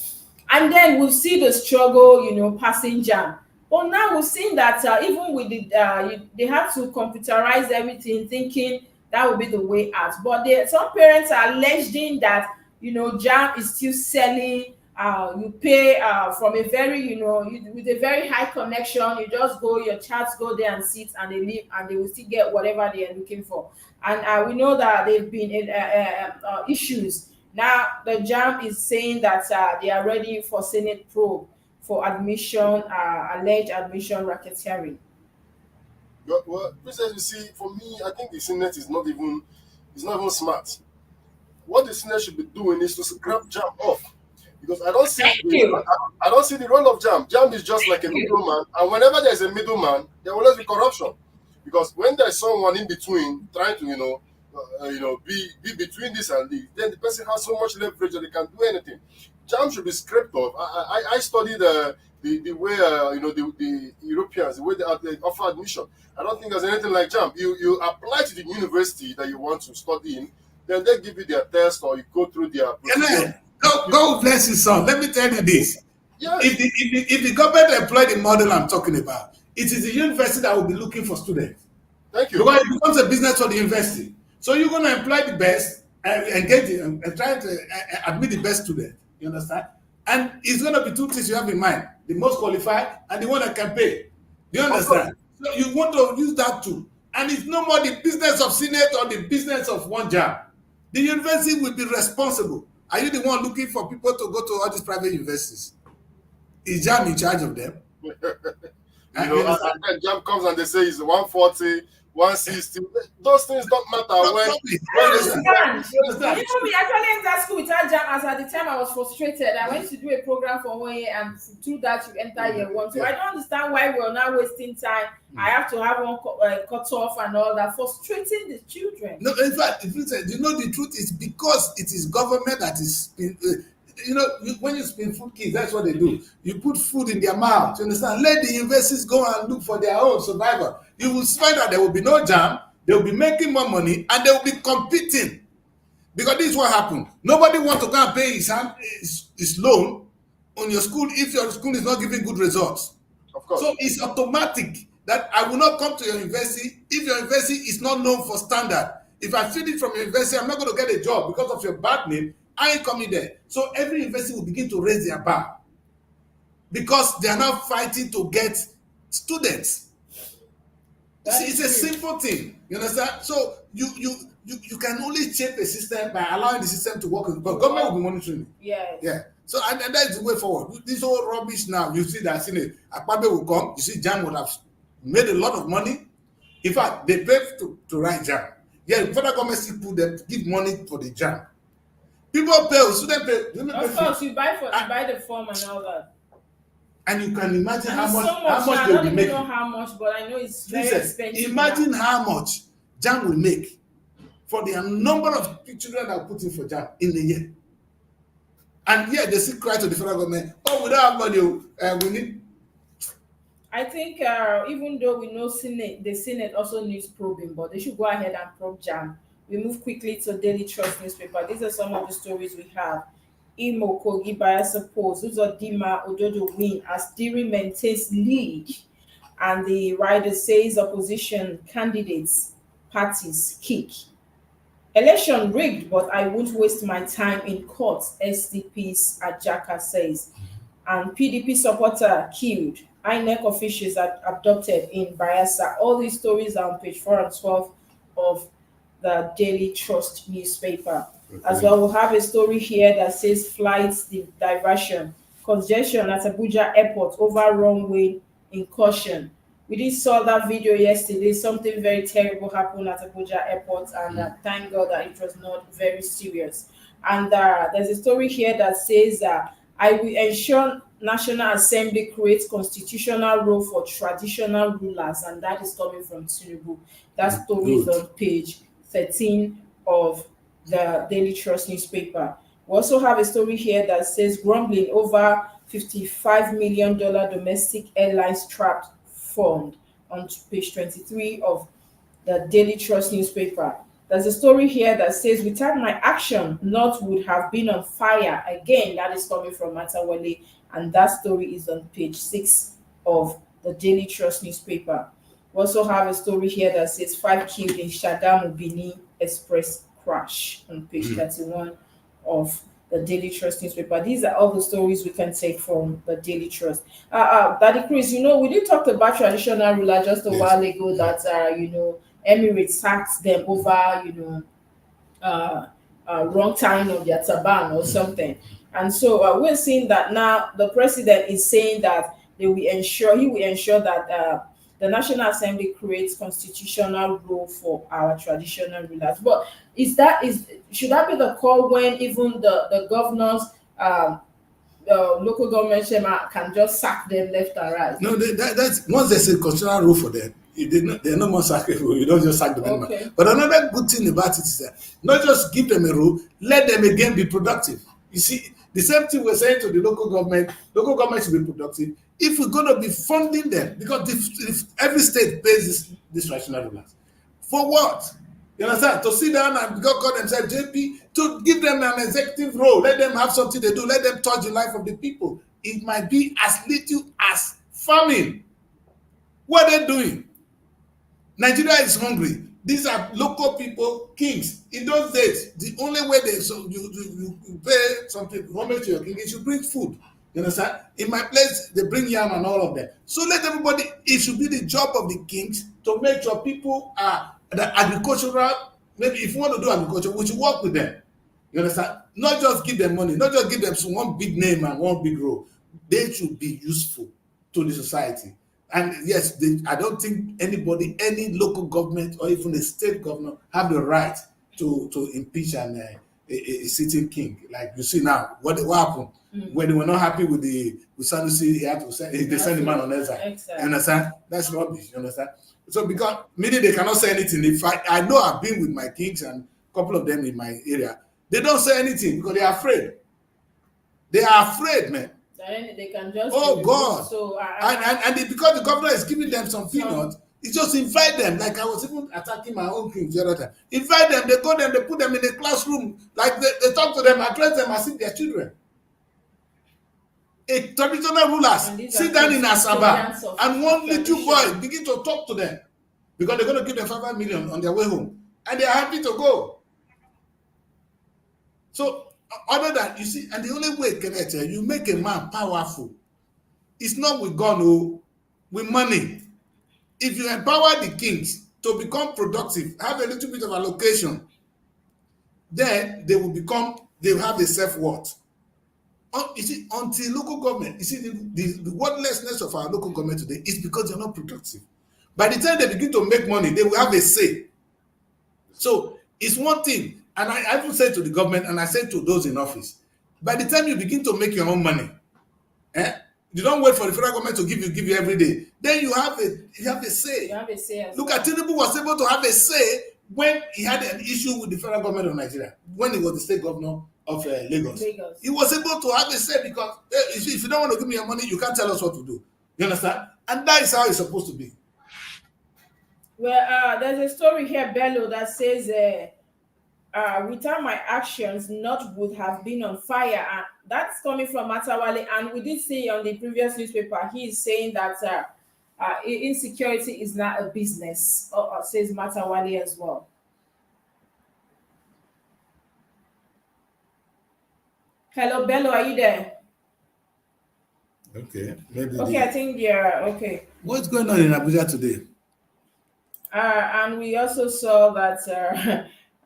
we'll see the struggle, passing JAM. But now we're seeing that even with they have to computerize everything, thinking that will be the way out. But some parents are alleging that JAM is still selling. You pay from a very with a very high connection. You just go, your chats go there and sit, and they leave, and they will still get whatever they are looking for. And we know that there've been issues. Now the JAM is saying that they are ready for Senate probe for alleged admission racketeering. Well, Princess, you see, for me, I think the Senate is not even smart. What the Senate should be doing is to scrap JAM off, because I don't see the role of JAM. JAM is just like a middleman, and whenever there's a middleman, there will always be corruption. Because when there's someone in between trying to be between this and this, then the person has so much leverage that they can do anything. JAM should be scraped off. I studied the way the Europeans, the way they offer admission. I don't think there's anything like JAM. You apply to the university that you want to study in, then they give you their test, or you go through their procedure. God bless you, son. Let me tell you this. Yes. If the government employ the model I'm talking about, it is the university that will be looking for students. Thank you. Because it becomes a business for the university. So you're going to employ the best and engage and try to admit the best student. You understand? And it's going to be two things you have in mind: the most qualified and the one that can pay. Do you understand? So you want to use that too. And it's no more the business of Senate or the business of one JAM. The university will be responsible. Are you the one looking for people to go to all these private universities? Is JAM in charge of them? And then JAM comes and they say it's 140, 160. Those things don't matter when me, actually entered school without JAM, as at the time I was frustrated. I went to do a program for 1 year, and through that you enter year one. So I don't understand why we're now wasting time. I have to have one cut off and all that, frustrating the children. No, in fact, the truth is because it is government that is, when you spin food kids, that's what they do. You put food in their mouth. You understand? Let the universities go and look for their own survival. You will find out there will be no JAM. They will be making more money, and they will be competing. Because this is what happened. Nobody wants to go and pay his loan on your school if your school is not giving good results. Of course. So it's automatic that I will not come to your university if your university is not known for standard. If I finish from your university, I'm not going to get a job because of your bad name. I ain't coming there. So every university will begin to raise their bar because they are now fighting to get students. It's a simple thing. You understand? So you can only change the system by allowing the system to work. But government will be monitoring it. Yeah. So and that is the way forward. This whole rubbish now, you see that Akpabio will come. You see, JAM will have made a lot of money. In fact, they pay to write JAM. Yeah, the federal government still put them, give money for the JAM. People pay, students pay. Of course, you buy the form and all that. And you can imagine how much I they'll be don't making. know how much, but I know it's very expensive. Imagine how much JAM will make for the number of children that are put in for JAM in a year. And yet they still cry to the federal government, oh, we don't have money, we need. I think even though we know the Senate also needs probing, but they should go ahead and probe JAM. We move quickly to Daily Trust newspaper. These are some of the stories we have. Imo Kogi Bayelsa polls. Uzodinma Ododo win as Diri maintains lead. And the writer says opposition candidates parties kick. Election rigged, but I won't waste my time in court, SDP's Ajaka says. And PDP supporter killed. INEC officials are abducted in Bayelsa. All these stories are on page 4 and 12 of the Daily Trust newspaper. Okay. As well, we'll have a story here that says flights diversion. Congestion at Abuja airport over runway incursion. we did saw that video yesterday. Something very terrible happened at Abuja airport, and thank God that it was not very serious. And there's a story here that says, I will ensure National Assembly creates constitutional role for traditional rulers, and that is coming from Tinubu. That story is Good. on page 13 of the Daily Trust newspaper. We also have a story here that says grumbling over $55 million domestic airlines trapped fund on page 23 of the Daily Trust newspaper. There's a story here that says, without my action, North would have been on fire. Again, that is coming from Matawale, and that story is on page 6 of the Daily Trust newspaper. We also have a story here that says 5 killed in Shagamu Bini Express crash on page 31 of the Daily Trust newspaper. These are all the stories we can take from the Daily Trust. Daddy Chris, we did talk about traditional ruler just a while ago that Emirates sacked them over wrong time of their taban or something. And so we're seeing that now the president is saying that he will ensure that the National Assembly creates constitutional role for our traditional rulers. But should that be the call when even the governors, the local government chairman can just sack them left and right? No, that's once there's a constitutional rule for them, they're no more sackable. You don't just sack them anymore. But another good thing about it is that not just give them a rule, let them again be productive. You see, the same thing we're saying to the local government should be productive. If we're going to be funding them, because if every state pays this rational rulers, for what? You understand? To sit down and call themselves JP, to give them an executive role, let them have something to do, let them touch the life of the people. It might be as little as farming. What are they doing? Nigeria is hungry. These are local people, kings. In those days, the only way you pay something, homage to your king, is you bring food. You understand? In my place, they bring yam and all of that. So let everybody, it should be the job of the kings to make sure people are the agricultural, maybe if you want to do agriculture, we should work with them. You understand? Not just give them money, not just give them one big name and one big role. They should be useful to the society. And yes, I don't think anybody, any local government or even a state governor have the right to impeach a sitting king. Like you see now, what happened? When they were not happy with Sanusi, they sent the man on exile. You understand? That's rubbish. You understand? So because meaning they cannot say anything. If I know I've been with my kings and a couple of them in my area, they don't say anything because they are afraid. They are afraid, man. They can just God. So because the governor is giving them some peanuts, it just invite them. Like I was even attacking my own kings the other time. Invite them, they go there, they put them in a classroom, like they talk to them, address them as if they're children. A traditional rulers sit down in Asaba and one little boy begin to talk to them because they're going to give them 5 million on their way home, and they are happy to go. So other than, you see, and the only way you make a man powerful, it's not with gun or with money. If you empower the kings to become productive, have a little bit of allocation, then they will have a self-worth. You see, until local government, you see, the worthlessness of our local government today is because they're not productive. By the time they begin to make money, they will have a say. So it's one thing, and I even say to the government, and I say to those in office, by the time you begin to make your own money, you don't wait for the federal government to give you every day. Then you have a say. You have a say. Look at Tinubu was able to have a say when he had an issue with the federal government of Nigeria, when he was the state governor of Lagos. He was able to have a say because if you don't want to give me your money, you can't tell us what to do. You understand? And that is how it's supposed to be. Well, there's a story here, Bello, that says, without my actions, North would have been on fire. And that's coming from Matawale. And we did see on the previous newspaper, he is saying that insecurity is not a business, says Matawale as well. Hello, Bello, are you there? Okay, maybe. Okay, I think you're okay. What's going on in Abuja today? And we also saw that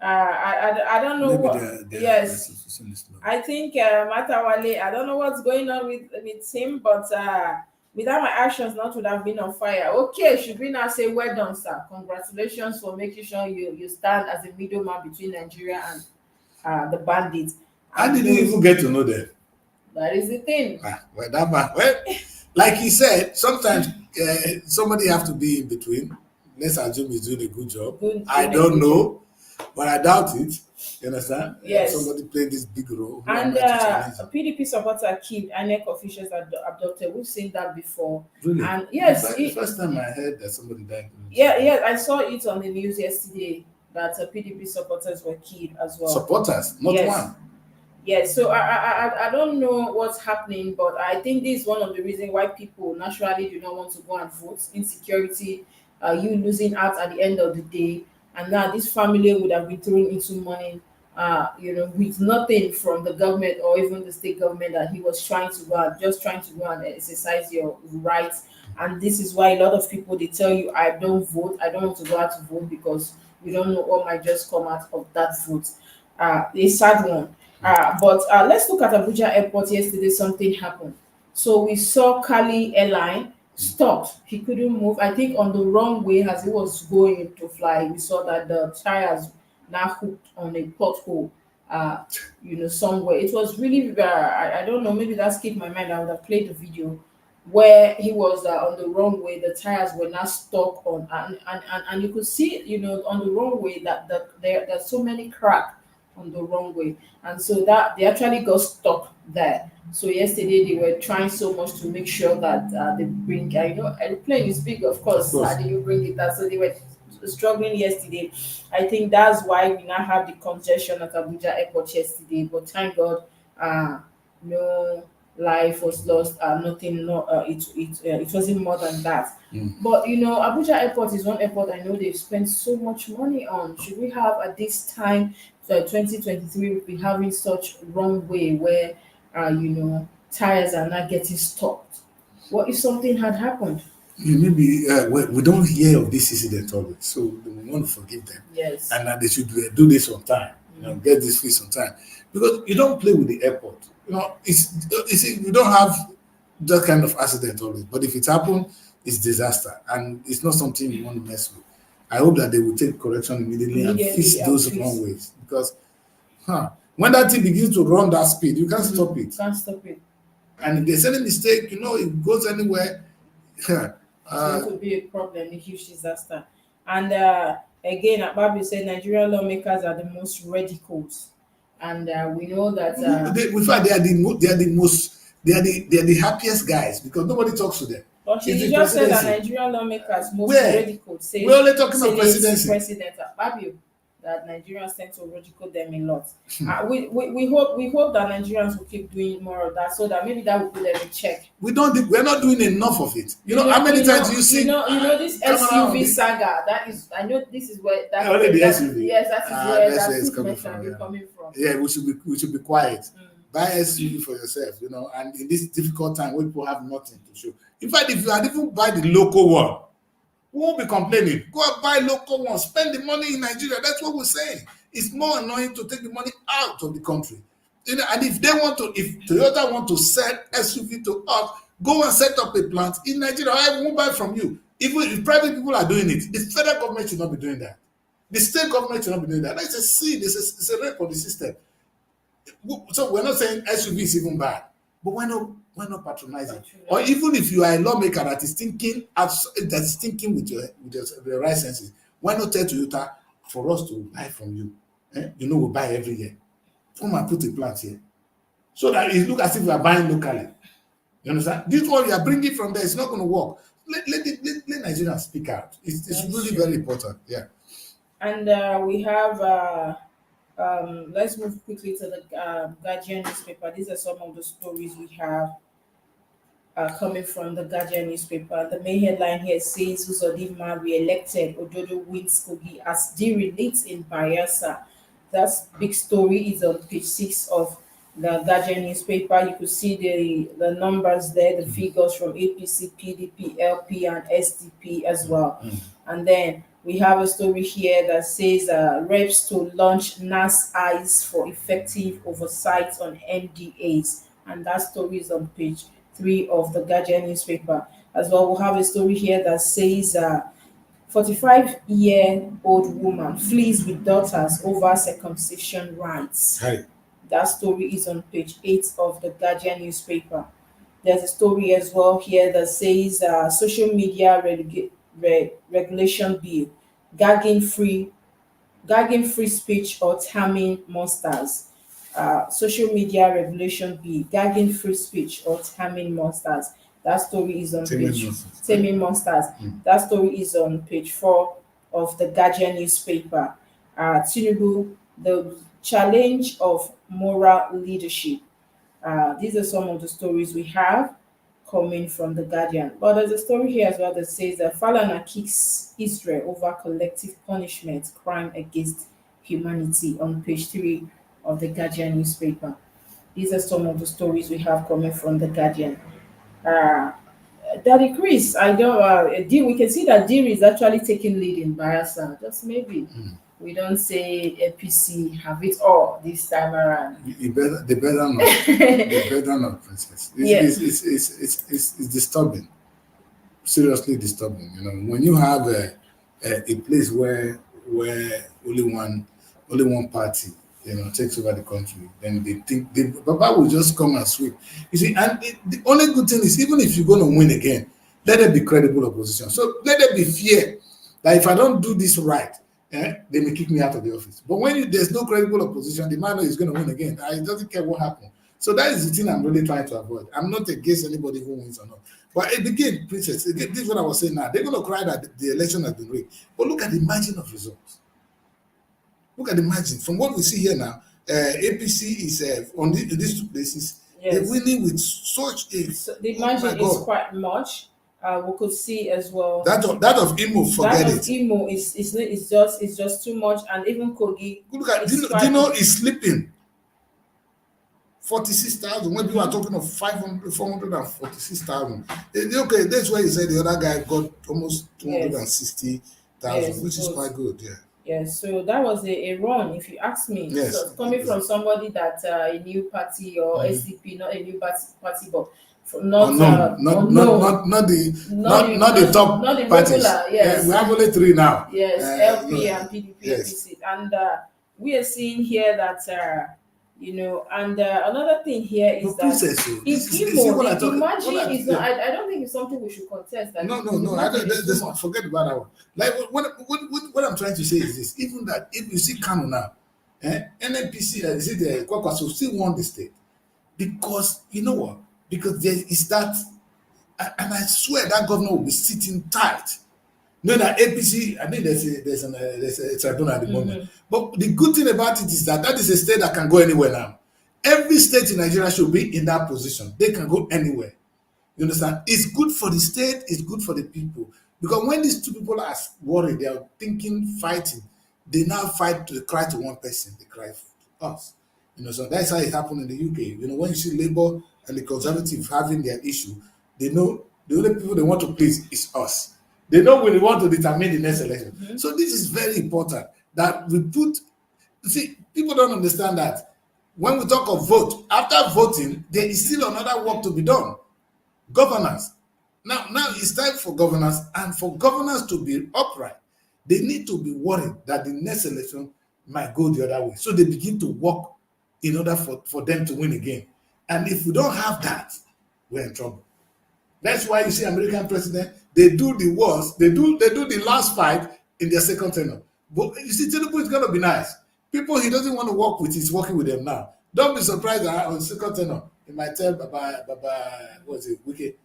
I don't know maybe what. they're Yes, I think Matawale. I don't know what's going on with him, but Without my actions, not would have been on fire. Okay, should we now say, well done, sir? Congratulations for making sure you stand as a middleman between Nigeria and the bandits. I And didn't even get to know them. that is the thing. Well, that man, well, like he said, sometimes somebody have to be in between. Let's assume he's doing a good job. I Doing a don't good know, but I doubt it. You understand? Yes. Somebody playing this big role. who And am I to challenge a him? PDP supporter killed, INEC officials abducted. We've seen that before. Really? And yes, the first time I heard that somebody died. yeah, I saw it on the news yesterday that PDP supporters were killed as well. Supporters, not Yes. one. Yes, so I don't know what's happening, but I think this is one of the reasons why people naturally do not want to go and vote. Insecurity, you losing out at the end of the day, and now this family would have been thrown into money, with nothing from the government or even the state government that he was trying to go and just trying to go and exercise your rights. And this is why a lot of people they tell you, I don't vote, I don't want to go out to vote because we don't know what might just come out of that vote. A sad one. But let's look at Abuja Airport yesterday. Something happened. So we saw Kali airline stopped. He couldn't move. I think on the wrong way as he was going to fly. We saw that the tires now hooked on a pothole. Somewhere. It was really. I don't know. Maybe that skipped my mind. I would have played the video where he was on the wrong way. The tires were not stuck on, and you could see, on the wrong way that there's so many cracks on the wrong way, and so that they actually got stuck there. So yesterday they were trying so much to make sure that they bring, the plane is big, of course. Of course. How do you bring it out? So they were struggling yesterday. I think that's why we now have the congestion at Abuja Airport yesterday. But thank God, no life was lost. Nothing. No, it wasn't more than that. But Abuja Airport is one airport I know they've spent so much money on. Should we have at this time, 2023, we'll be having such wrong way where tires are not getting stopped? What if something had happened? Maybe we don't hear of this incident always, so we want to forgive them. Yes. And that they should do this on time, get this fixed on time, because you don't play with the airport. We don't have that kind of accident always, but if it happens, it's disaster, and it's not something you want to mess with. I hope that they will take correction immediately and fix those wrong ways, because when that thing begins to run that speed, you can't stop it. Can't stop it. And if there's any mistake, it goes anywhere. So it could be a problem, a huge disaster. And again, Babu said Nigerian lawmakers are the most radicals, and we know that. In fact, they are the happiest guys because nobody talks to them. But It's she the just said that presidency. Nigerian lawmakers most Where? radical. We're only talking about presidency. President Babu, that Nigerians tend to ridicule them a lot. We hope that Nigerians will keep doing more of that, so that maybe that will put them in check. We're not doing enough of it. How many times do you see? This SUV saga. That is, I know this is where that. Only the SUV. Yes, that is where that's that where it's coming coming from. from. Yeah, we should be quiet. Buy SUV for yourself, and in this difficult time when people have nothing to show. In fact, if you had even buy the local one, we won't be complaining. Go and buy local one, spend the money in Nigeria. That's what we're saying. It's more annoying to take the money out of the country. And if Toyota want to sell SUV to us, go and set up a plant in Nigeria. I won't buy from you. Even if private people are doing it, the federal government should not be doing that. The state government should not be doing that. That's a sin. It's a rape of the system. So we're not saying SUV is even bad, but why not patronize it? Or even if you are a lawmaker that is thinking with your right senses, why not tell Toyota for us to buy from you? We buy every year. Come and put a plant here, so that it look as if we are buying locally. You understand? This one you are bringing from there is not going to work. Let Nigerians speak out. It's really very important. Yeah. And we have. Let's move quickly to the Guardian newspaper. These are some of the stories we have coming from the Guardian newspaper. The main headline here says Uzodinma re-elected, Ododo wins Kogi as deal leads in Bayelsa. That big story is on page 6 of the Guardian newspaper. You could see the numbers there, the figures from APC, PDP, LP, and SDP as well. And then we have a story here that says reps to launch NAS eyes for effective oversight on NDAs. And that story is on page 3 of the Guardian newspaper. As well, we'll have a story here that says 45-year-old woman flees with daughters over circumcision rights. Hey, That story is on page 8 of the Guardian newspaper. There's a story as well here that says social media regulation bill, gagging free free speech or taming monsters. Social media regulation bill, gagging free speech or taming monsters. That story is on Taming page monsters. taming monsters. That story is on page 4 of the Guardian newspaper. Tinubu, the challenge of moral leadership. These are some of the stories we have coming from the Guardian. But there's a story here as well that says that Falana kicks Israel over collective punishment, crime against humanity on page 3 of the Guardian newspaper. These are some of the stories we have coming from the Guardian. Daddy Chris, I don't. We can see that Deer is actually taking lead in Bayelsa. Just maybe we don't say APC have it all this time around. They better not. They better not, Princess. Yes. It's disturbing. Seriously disturbing. You know, when you have a place where only one party, you know, takes over the country, then they think Baba will just come and sweep. You see, and the only good thing is, even if you're going to win again, let there be credible opposition. So let there be fear that if I don't do this right, they may kick me out of the office. But when there's no credible opposition, the man is going to win again. He doesn't care what happens. So that is the thing I'm really trying to avoid. I'm not against anybody who wins or not. But again, Princess, again, this is what I was saying now. They're going to cry that the election has been rigged. But look at the margin of results. Look at the margin. From what we see here now, APC is on these two places. Yes. They're winning with such a. So the margin is quite much. We could see as well that of Imo, forget that it. of Imo is just too much, and even Kogi. Look at Dino is sleeping. 46,000. When people are talking of 446,000, okay, that's why you said the other guy got almost 260,000, Yes, which is quite good. Yeah. Yes, so that was a run, if you ask me. Yes. So coming from somebody that a new party or SDP, not a new party, but not the top not the parties. regular. Yes, we have only 3 now. Yes, LP and PDP, yes. APC, and we are seeing here that and another thing here is that the margin is not. I don't think it's something we should contest. That no. Forget about that one. Like what I'm trying to say is this: even that if you see Kano now, NNPC, the Kwakwaso still won the state because you know what? Because there is that, and I swear that governor will be sitting tight. No, that APC, I think there's a tribunal at the moment. But the good thing about it is that is a state that can go anywhere now. Every state in Nigeria should be in that position. They can go anywhere. You understand? It's good for the state, it's good for the people. Because when these two people are worried, they are thinking, fighting, they now fight to cry to one person, they cry to us. You know, so that's how it happened in the UK. You know, when you see Labour and the Conservatives having their issue, they know the only people they want to please is us. They know when they want to determine the next election. So this is very important that we put. See, people don't understand that when we talk of vote, after voting, there is still another work to be done. Governance. Now it's time for governance, and for governance to be upright, they need to be worried that the next election might go the other way. So they begin to work in order for them to win again. And if we don't have that, we're in trouble. That's why you see American president, they do the worst, they do the last fight in their second tenure. But you see, Tinubu is going to be nice. People he doesn't want to work with, he's working with them now. Don't be surprised that on second tenure, he might tell Baba, what's it, Wiki,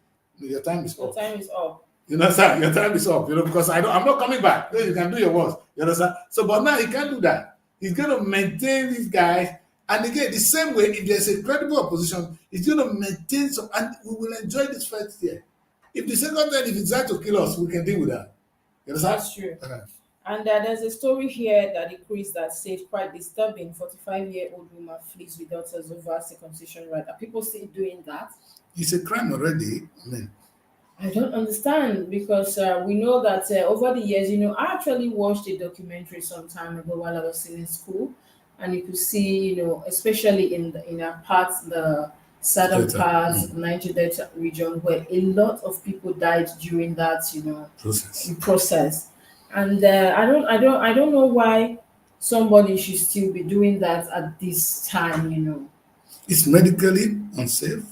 your time is up. Your time is up. You understand? Your time is up, because I'm not coming back. You can do your worst. You understand? So, but now he can't do that. He's going to maintain these guys. And again, the same way, if there's a credible opposition, it's going to maintain some, and we will enjoy this fight here. If the second time, if it's trying to kill us, we can deal with that. You understand? That's true. And there's a story here that decreased that said quite disturbing. 45-year-old woman flees with daughters over circumcision right. Are people still doing that? It's a crime already. I don't understand because we know that over the years, I actually watched a documentary some time ago while I was still in school, and you could see, especially in our parts, the southern Delta, parts, Niger Delta region, where a lot of people died during that, process. And I don't know why somebody should still be doing that at this time. It's medically unsafe.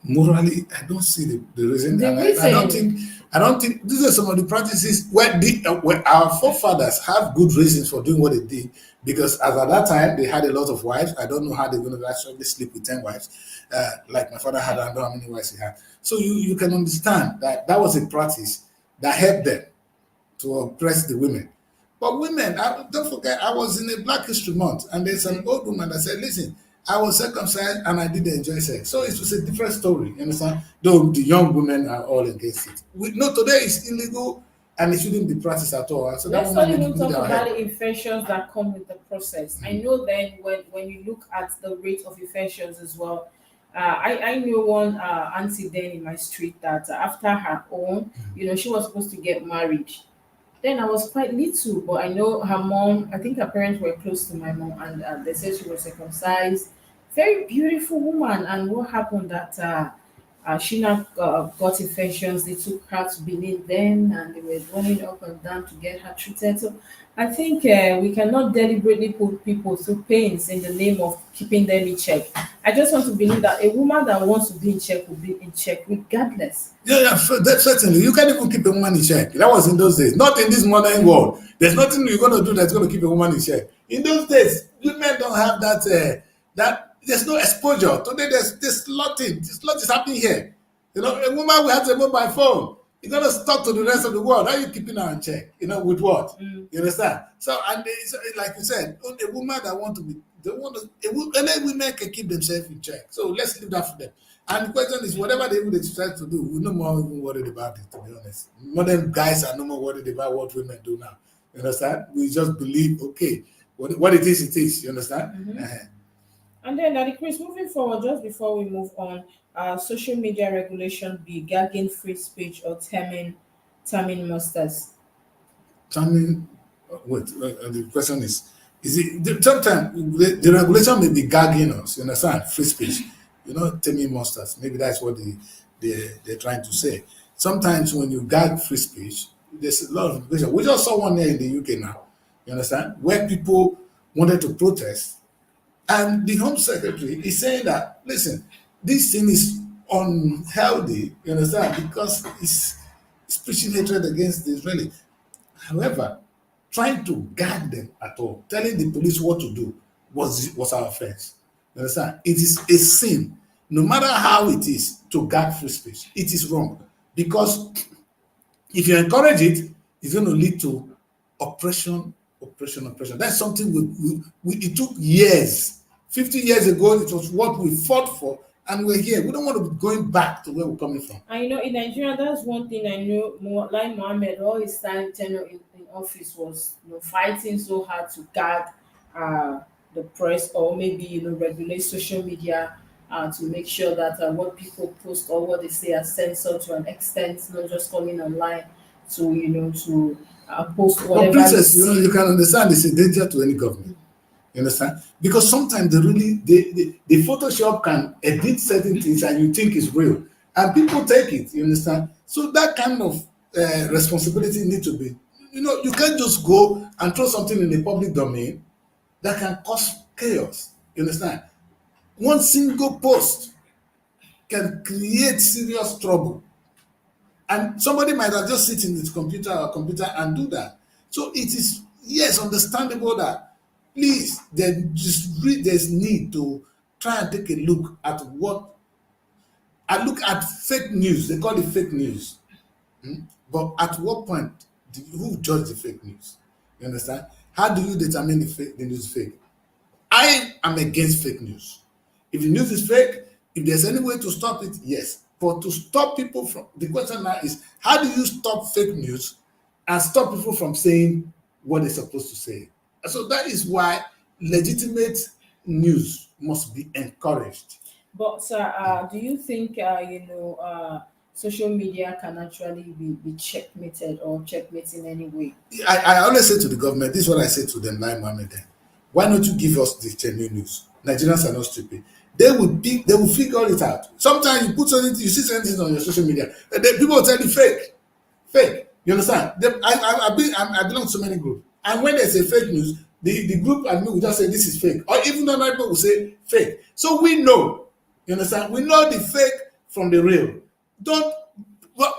Morally, I don't see the reason, The and I don't reason, think these are some of the practices where our forefathers have good reasons for doing what they did, because as at that time they had a lot of wives. I don't know how they're going to actually sleep with 10 wives, like my father had. I don't know how many wives he had. So you can understand that that was a practice that helped them to oppress the women. But women, don't forget, I was in a Black History Month, and there's an old woman that said, "Listen, I was circumcised and I did enjoy sex." So it was a different story, you understand? Though the young women are all against it. No, today it's illegal and it shouldn't be practiced at all. And so that let's not woman even need talk our about help. the infections that come with the process. I know then when you look at the rate of infections as well, I knew one auntie then in my street that after her own, she was supposed to get married. Then I was quite little, but I know her mom, I think her parents were close to my mom, and they said she was circumcised. Very beautiful woman. And what happened that she now got infections. They took her to Benin then, and they were running up and down to get her treated. So I think we cannot deliberately put people through pains in the name of keeping them in check. I just want to believe that a woman that wants to be in check will be in check regardless. Yeah, certainly. You can't even keep a woman in check. That was in those days. Not in this modern world. There's nothing you're going to do that's going to keep a woman in check. In those days, women don't have that. There's no exposure. Today, there's slotting. This lot is happening here. A woman who has a mobile phone, you're going to talk to the rest of the world. How are you keeping her in check? With what? You understand? So, and it's, like you said, a woman that want to be, they want to, any women can keep themselves in check. So let's leave that for them. And the question is, whatever they decide to do, we're no more even worried about it, to be honest. Modern guys are no more worried about what women do now. You understand? We just believe, okay, what it is, you understand? And then, Chris, moving forward, just before we move on, social media regulation be gagging free speech or terming masters? Wait, the question is sometimes the regulation may be gagging us, you understand? Free speech, taming monsters. Maybe that's what they're trying to say. Sometimes when you gag free speech, there's a lot of regulation. We just saw one here in the UK now, you understand, where people wanted to protest, and the Home Secretary is saying that, listen, this thing is unhealthy, you understand, because it's preaching hatred against the Israeli. However, trying to guard them at all, telling the police what to do was our offense. You understand? It is a sin, no matter how it is, to guard free speech. It is wrong, because if you encourage it, it's going to lead to oppression. That's something it took years. 50 years ago, it was what we fought for, and we're here. We don't want to be going back to where we're coming from. And in Nigeria, that's one thing I know. Like Mohammed, all his time tenure in office was fighting so hard to guard the press, or maybe regulate social media to make sure that what people post or what they say are censored to an extent, not just coming online to post whatever. But princess, you can understand it's a danger to any government. You understand? Because sometimes the Photoshop can edit certain things and you think it's real, and people take it. You understand? So that kind of responsibility needs to be. You can't just go and throw something in the public domain that can cause chaos. You understand? One single post can create serious trouble, and somebody might have just sit in his computer and do that. So it is, yes, understandable that, please, there's need to try and take a look at fake news. They call it fake news. But at what point who judge the fake news? You understand? How do you determine the news is fake? I am against fake news. If the news is fake, if there's any way to stop it, yes. But to stop people from, the question now is, how do you stop fake news and stop people from saying what they're supposed to say? So that is why legitimate news must be encouraged. But sir, do you think social media can actually be checkmated or checkmate in any way? I always say to the government, this is what I say to them, Lai Mohammed, why don't you give us the genuine news? Nigerians are not stupid. They will figure it out. Sometimes you put something, you see something on your social media, and then people will tell you fake. You understand? I belong to so many groups, and when they say fake news, the group and me will just say this is fake, or even other people will say fake. So we know. You understand? We know the fake from the real.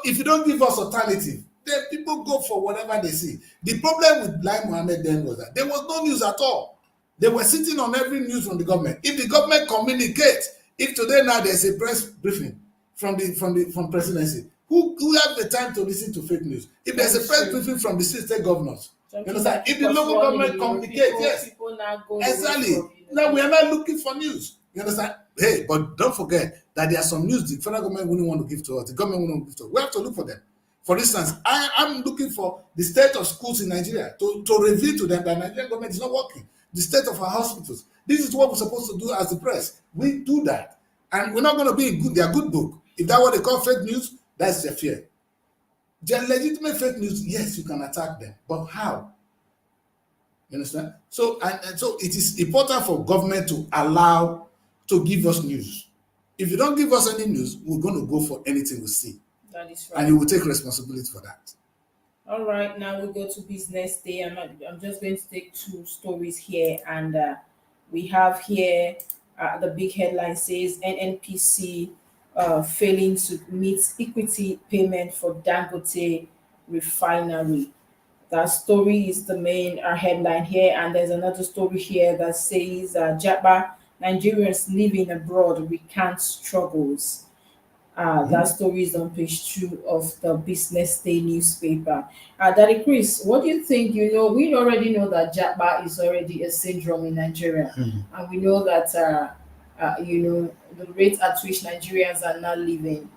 If you don't give us alternative, then people go for whatever they see. The problem with Lai Mohammed then was that there was no news at all. They were sitting on every news from the government. If the government communicates, if today now there's a press briefing from presidency, who have the time to listen to fake news? If there's a press briefing from the state governors, you understand? If the local government communicates, yes, exactly. Now we are not looking for news. You understand? Hey, but don't forget that there are some news the federal government wouldn't want to give to us. The government wouldn't want to give to us. We have to look for them. For instance, I'm looking for the state of schools in Nigeria to reveal to them that Nigerian government is not working. The state of our hospitals. This is what we're supposed to do as the press. We do that. And we're not going to be in their good book. If that's what they call fake news, that's their fear. Their legitimate fake news, yes, you can attack them. But how? You understand? So, and so it is important for government to give us news. If you don't give us any news, we're going to go for anything we see. That is right. And you will take responsibility for that. All right, now we go to business day. I'm just going to take two stories here, and we have here the big headline says NNPC failing to meet equity payment for Dangote refinery. That story is the main headline here, and there's another story here that says Japa Nigerians living abroad recount struggles. That story is on page 2 of the Business Day newspaper. Daddy Chris, what do you think? You know, we already know that Japa is already a syndrome in Nigeria, and we know that the rate at which Nigerians are now living.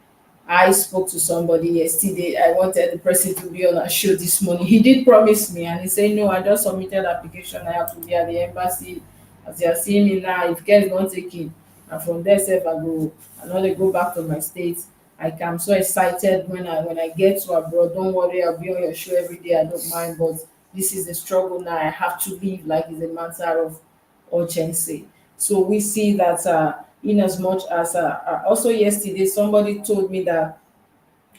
I spoke to somebody yesterday. I wanted the person to be on a show this morning. He did promise me, and he said, "No, I just submitted application. I have to be at the embassy. As you are seeing me now, if care is not taken, and from there, self I go. I know they go back to my state. I'm so excited when I get to abroad. Don't worry, I'll be on your show every day. I don't mind, but this is the struggle now. I have to leave like it's a matter of urgency." So we see that in as much as also yesterday somebody told me that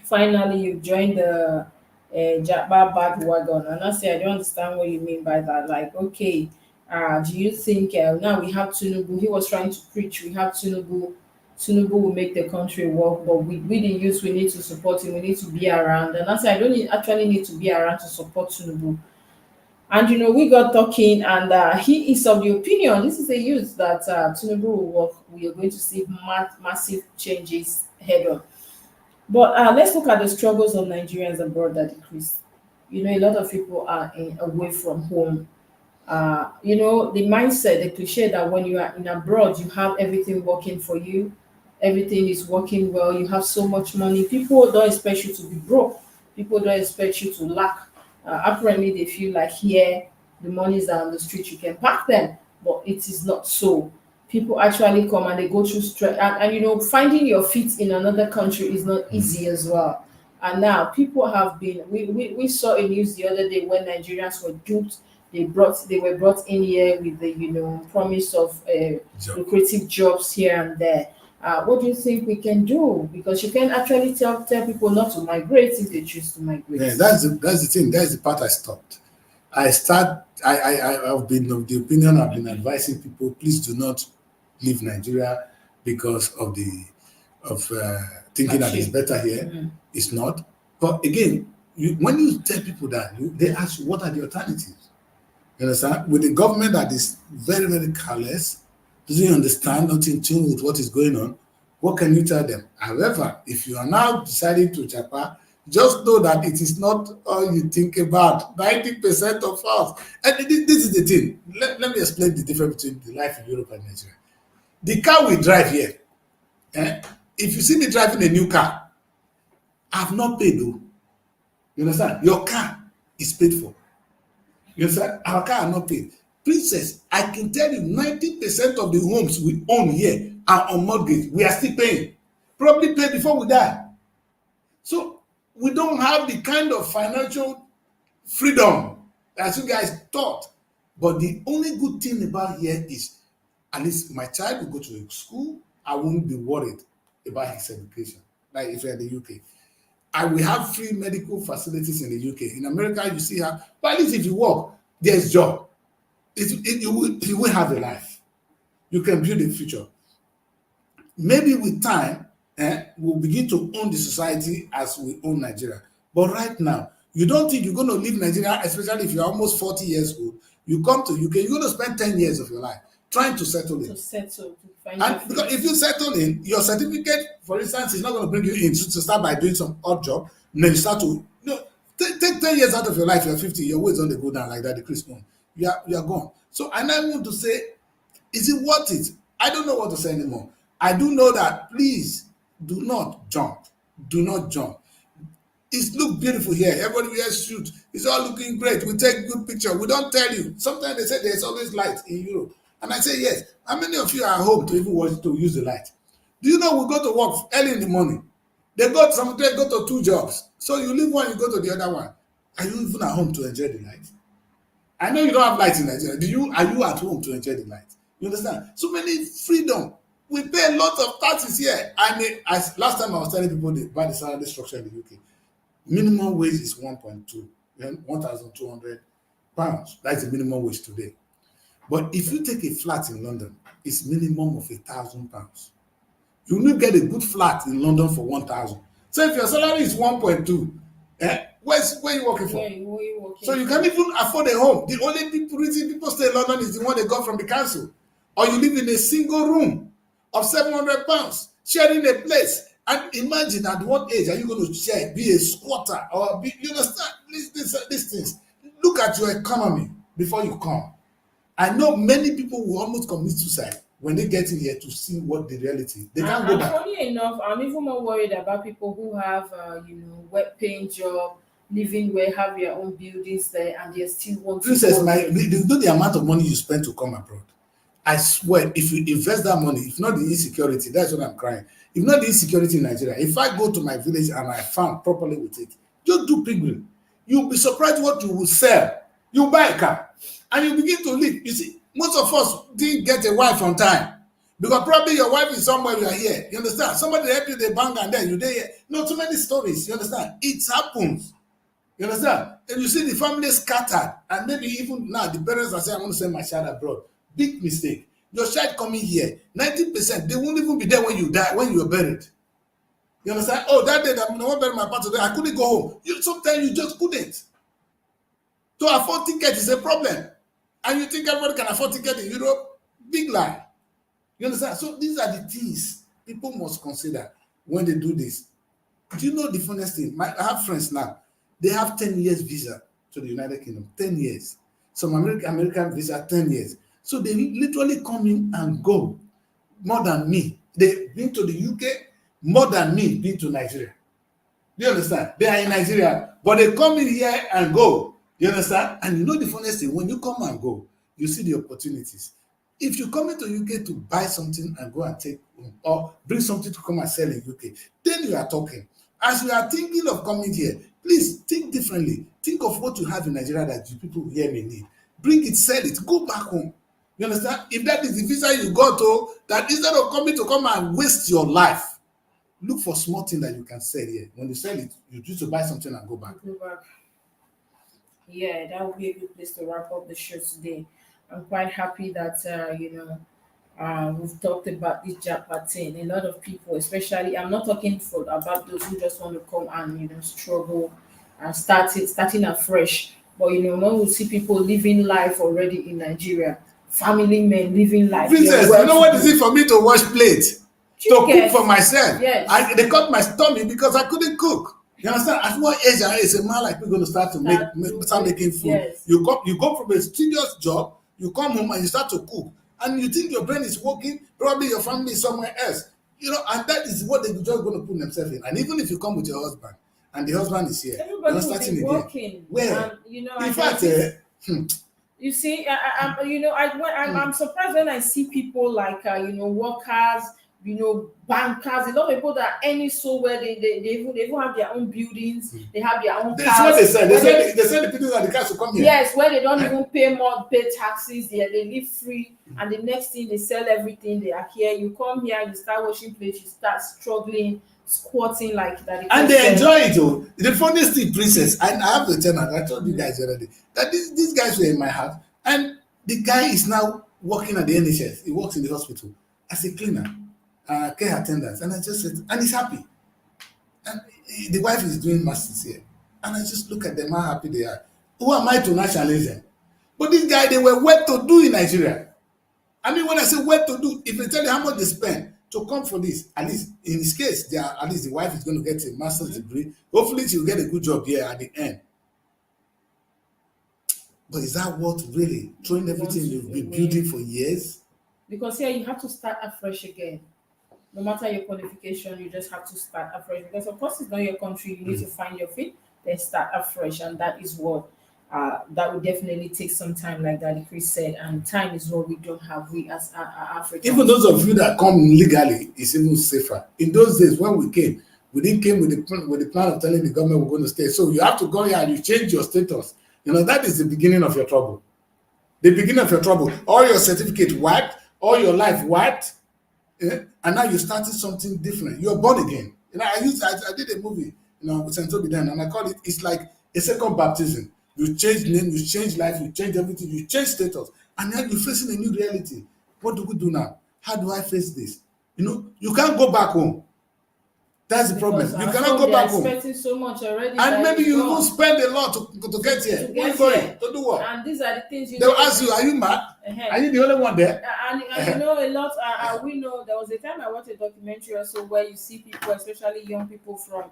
finally you joined the Japa bandwagon, and I say I don't understand what you mean by that. Like, okay, do you think now we have Tinubu? He was trying to preach we have Tinubu. Tinubu will make the country work, but we the youth, we need to support him. We need to be around. And I said, I don't actually need to be around to support Tinubu. And we got talking, and he is of the opinion, this is a youth, that Tinubu will work. We are going to see massive changes head on. But let's look at the struggles of Nigerians abroad that decrease. A lot of people are away from home. The mindset, the cliche that when you are in abroad, you have everything working for you, everything is working well, you have so much money. People don't expect you to be broke. People don't expect you to lack. Apparently, they feel like here, the monies are on the street, you can pack them, but it is not so. People actually come and they go through stress, and finding your feet in another country is not easy as well. And now people have been. We saw a news the other day when Nigerians were duped. They were brought in here with the promise of lucrative jobs here and there. What do you think we can do? Because you can actually tell people not to migrate if they choose to migrate. Yeah, that's the thing. That's the part I stopped. I've been of the opinion. I've been advising people, please do not leave Nigeria because of thinking that it's better here. Mm-hmm. It's not. But again, when you tell people that, they ask you, what are the alternatives? You understand? With the government that is very, very careless, doesn't understand, not in tune with what is going on, what can you tell them? However, if you are now deciding to Japa, just know that it is not all you think about. 90% of us. And this is the thing. Let me explain the difference between the life in Europe and Nigeria. The car we drive here, if you see me driving a new car, I have not paid though. You understand? Your car is paid for. You understand? Our car are not paid. Princess, I can tell you 90% of the homes we own here are on mortgage. We are still paying. Probably pay before we die. So we don't have the kind of financial freedom as you guys thought. But the only good thing about here is At least my child will go to a school. I won't be worried about his education. Like if you're in the UK, I will have free medical facilities in the UK. In America, you see how, but at least if you work, there's job. You will have a life. You can build a future. Maybe with time, we'll begin to own the society as we own Nigeria. But right now, you don't think you're going to leave Nigeria, especially if you're almost 40 years old. You come to UK, you're going to spend 10 years of your life trying to settle in. To settle, to find And because if you settle in, your certificate, for instance, is not going to bring you in to start by doing some odd job. And then you start to, take 10 years out of your life, you're 50, your ways don't go down like that, decrease on. You are gone. So, and I want to say, is it worth it? I don't know what to say anymore. I do know that, please, do not jump. Do not jump. It look beautiful here. Everybody wears suit. It's all looking great. We take good picture. We don't tell you. Sometimes they say there's always light in Europe. And I say, yes. How many of you are home to even want to use the light? Do you know we go to work early in the morning? They go to 2 jobs. So you leave one, you go to the other one. Are you even at home to enjoy the light? I know you don't have light in Nigeria. Are you at home to enjoy the light? You understand? So many freedom. We pay a lot of taxes here. Last time I was telling people about the salary structure in the UK. Minimum wage is 1.2, 1,200 pounds. That's the minimum wage today. But if you take a flat in London, it's minimum of 1,000 pounds. You will get a good flat in London for 1,000. So if your salary is 1.2, where are you working for? Where you working? So you can't even afford a home. The only reason people stay in London is the one they got from the council. Or you live in a single room of 700 pounds, sharing a place. And imagine at what age are you going to share, be a squatter or you understand these things. Look at your economy before you come. I know many people will almost commit suicide when they get in here to see what the reality. They can't go back. Funny enough, I'm even more worried about people who have, well-paying job, living where, have your own buildings there, and they still want Princess, to. you know the amount of money you spend to come abroad. I swear, if you invest that money, if not the insecurity, that's what I'm crying. If not the insecurity in Nigeria, if I go to my village and I farm properly with it, just do pilgrim. You'll be surprised what you will sell. You buy a car and you begin to live. You see, most of us didn't get a wife on time because probably your wife is somewhere you are here. You understand? Somebody help you, they bang and then you're there. No, too many stories. You understand? It happens. You understand? And you see the family scattered, and maybe even now the parents are saying, I want to send my child abroad. Big mistake. Your child coming here, 90%, they won't even be there when you die, when you're buried. You understand? Oh, that day that I want to bury my part today, I couldn't go home. Sometimes you just couldn't. To afford ticket is a problem. And you think everybody can afford ticket in Europe? Big lie. You understand? So these are the things people must consider when they do this. Do you know the funniest thing? I have friends now. They have 10 years visa to the United Kingdom. 10 years. Some American visa, 10 years. So they literally come in and go more than me. They've been to the UK more than me been to Nigeria. Do you understand? They are in Nigeria, but they come in here and go. You understand? And you know the funniest thing, when you come and go, you see the opportunities. If you come into UK to buy something and go and take or bring something to come and sell in UK, then you are talking. As you are thinking of coming here, please think differently. Think of what you have in Nigeria that you people here may need. Bring it, sell it, go back home. You understand? If that is the visa you got to, that instead of coming to come and waste your life, look for small thing that you can sell here. When you sell it, you choose to buy something and go back. Yeah, that would be a good place to wrap up the show today. I'm quite happy that we've talked about this Japa thing. A lot of people, especially, I'm not talking about those who just want to come and struggle and starting afresh. But when we see people living life already in Nigeria, family men living life. Princess, you know what is it for me to wash plates? To cook for myself. Yes. They cut my stomach because I couldn't cook. You understand? At what age is a man like me going to start making food? Yes. You go from a studious job, you come home and you start to cook. And you think your brain is working, probably your family is somewhere else. And that is what they're just going to put themselves in. And even if you come with your husband, and the husband is here, everybody you're will starting be working. Where? In fact, you see, I'm surprised when I see people like workers bankers, a lot of people that are earning so well, they even have their own buildings, they have their own That's what they cars. said. They said the people and the cars to come here. Yes, where they don't even pay taxes, they live free, and the next thing they sell everything. They are here. You come here, you start washing plates, you start struggling, squatting like that. And they enjoy it. Oh, the funniest thing, Princess, and I have to tell her, I told you guys the other day that these guys were in my house, and the guy is now working at the NHS. He works in the hospital as a cleaner, care attendant, and I just said, and he's happy. And the wife is doing masters here, and I just look at them, how happy they are. Who am I to nationalize them? But this guy, they were well to do in Nigeria. I mean, when I say well to do, if they tell you how much they spend to come for this, at least in his case, at least the wife is going to get a master's degree. Hopefully, she'll get a good job here at the end. But is that what really throwing everything you've been building for years? Because here you have to start afresh again. No matter your qualification, you just have to start afresh. Because of course it's not your country, you need to find your feet, then start afresh. And that is what that would definitely take some time, like Daddy Chris said. And time is what we don't have, we as Africans. Even those of you that come legally, it's even safer. In those days when we came, we didn't came with the plan of telling the government we're going to stay. So you have to go here and you change your status. That is the beginning of your trouble. The beginning of your trouble. All your certificate wiped, all your life wiped, and now you started something different. You're born again. I did a movie, with Srtv then, and I call it. It's like a second baptism. You change name, you change life, you change everything, you change status, and now you're facing a new reality. What do we do now? How do I face this? You can't go back home. That's the problem. You cannot go back home. Expecting so much already, and maybe you will spend a lot to get here. Where are you going? To do what? And these are the things they'll ask you, are you mad? Are you the only one there? And a lot, we know there was a time I watched a documentary also where you see people, especially young people from,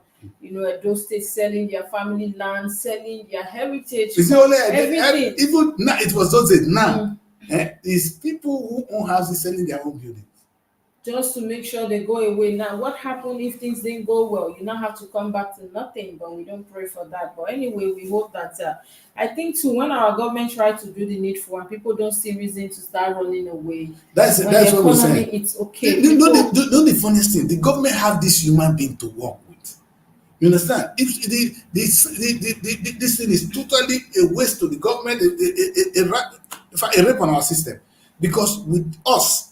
those states selling their family land, selling their heritage. It's only everything. Even now, it was those days. Now, it's people who own houses selling their own buildings. Just to make sure they go away. Now, what happened if things didn't go well? You now have to come back to nothing, but we don't pray for that. But anyway, we hope that, I think too, when our government try to do the needful and people don't see reason to start running away, that's what we're saying. It's okay. The funniest thing, the government have this human being to work with. You understand? If this thing is totally a waste to the government, a rape on our system, because with us,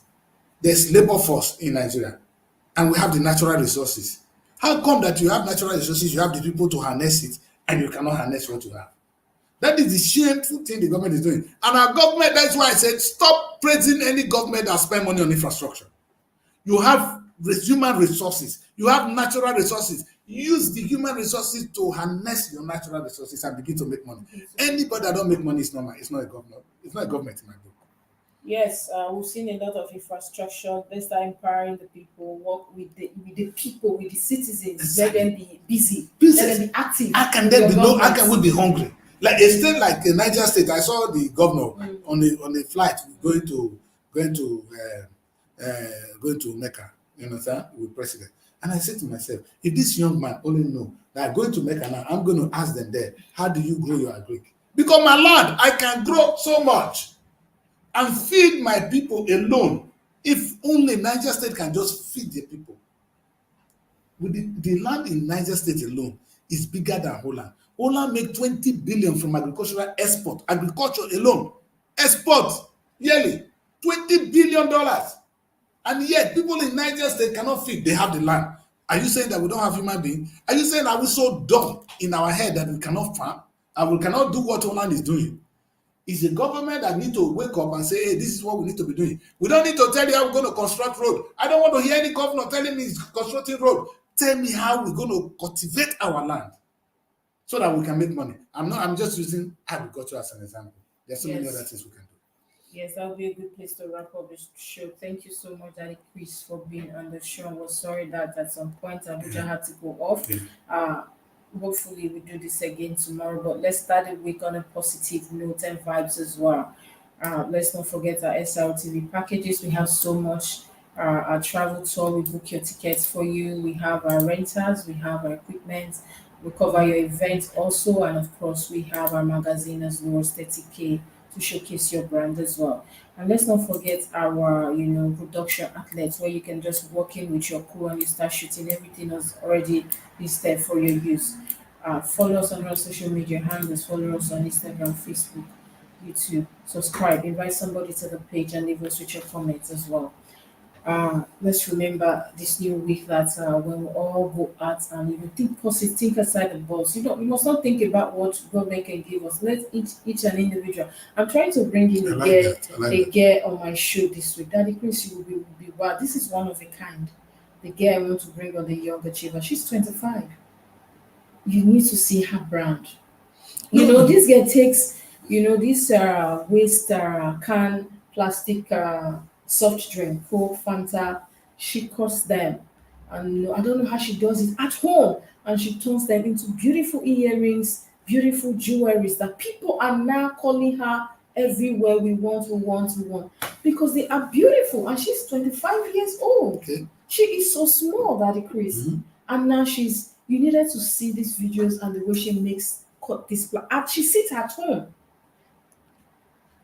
there's labor force in Nigeria, and we have the natural resources. How come that you have natural resources, you have the people to harness it, and you cannot harness what you have? That is the shameful thing the government is doing. And our government, that's why I said, stop praising any government that spend money on infrastructure. You have human resources. You have natural resources. Use the human resources to harness your natural resources and begin to make money. Anybody that don't make money is not a government. It's not a government in my book. Yes, we've seen a lot of infrastructure. Let's start empowering the people, work with the people, with the citizens. Let them be busy. Let them be active. How can we be hungry? Like a state like Niger State, I saw the governor on the flight going to Mecca, with president. And I said to myself, if this young man only know that going to Mecca now, I'm going to ask them there, how do you grow your agric? Because my land, I can grow so much and feed my people alone. If only Niger State can just feed their people. With the land in Niger State alone is bigger than Holland. Holland make 20 billion from agricultural export. Agriculture alone, export yearly, $20 billion. And yet people in Niger State cannot feed. They have the land. Are you saying that we don't have human beings? Are you saying that we're so dumb in our head that we cannot farm and we cannot do what Holland is doing? It's the government that need to wake up and say, hey, this is what we need to be doing. We don't need to tell you how we're going to construct road. I don't want to hear any governor telling me he's constructing road. Tell me how we're going to cultivate our land so that we can make money. I'm just using agriculture as an example. There's so many other things we can do. Yes, that would be a good place to wrap up this show. Thank you so much, Daddy Chris, for being on the show. We're sorry that at some point Abuja had to go off. Hopefully we do this again tomorrow, but let's start the week on a positive note and vibes as well. Let's not forget our SRTV packages. We have so much. Our travel tour, we book your tickets for you. We have our renters, we have our equipment, we cover your events also, and of course we have our magazine as low as 30K to showcase your brand as well. And let's not forget our, production outlets where you can just walk in with your crew and you start shooting. Everything is already listed for your use. Follow us on our social media handles. Follow us on Instagram, Facebook, YouTube. Subscribe. Invite somebody to the page and leave us with your comments as well. Let's remember this new week that when we all go out and think positive, think outside the box. We must not think about what government can give us. Let each an individual. I'm trying to bring in I a like girl, that. I like a that. girl on my show this week. Daddy Chris, you will be wow. This is one of a kind. The girl I want to bring on the young achiever. She's 25. You need to see her brand. This girl takes, this waste can plastic soft drink, Coke, Fanta. She cuts them, and I don't know how she does it at home, and she turns them into beautiful earrings, beautiful jewelries that people are now calling her everywhere. We want, because they are beautiful, and she's 25 years old. Okay. She is so small, Daddy Chris. And now you needed to see these videos and the way she makes cut this and she sits at home.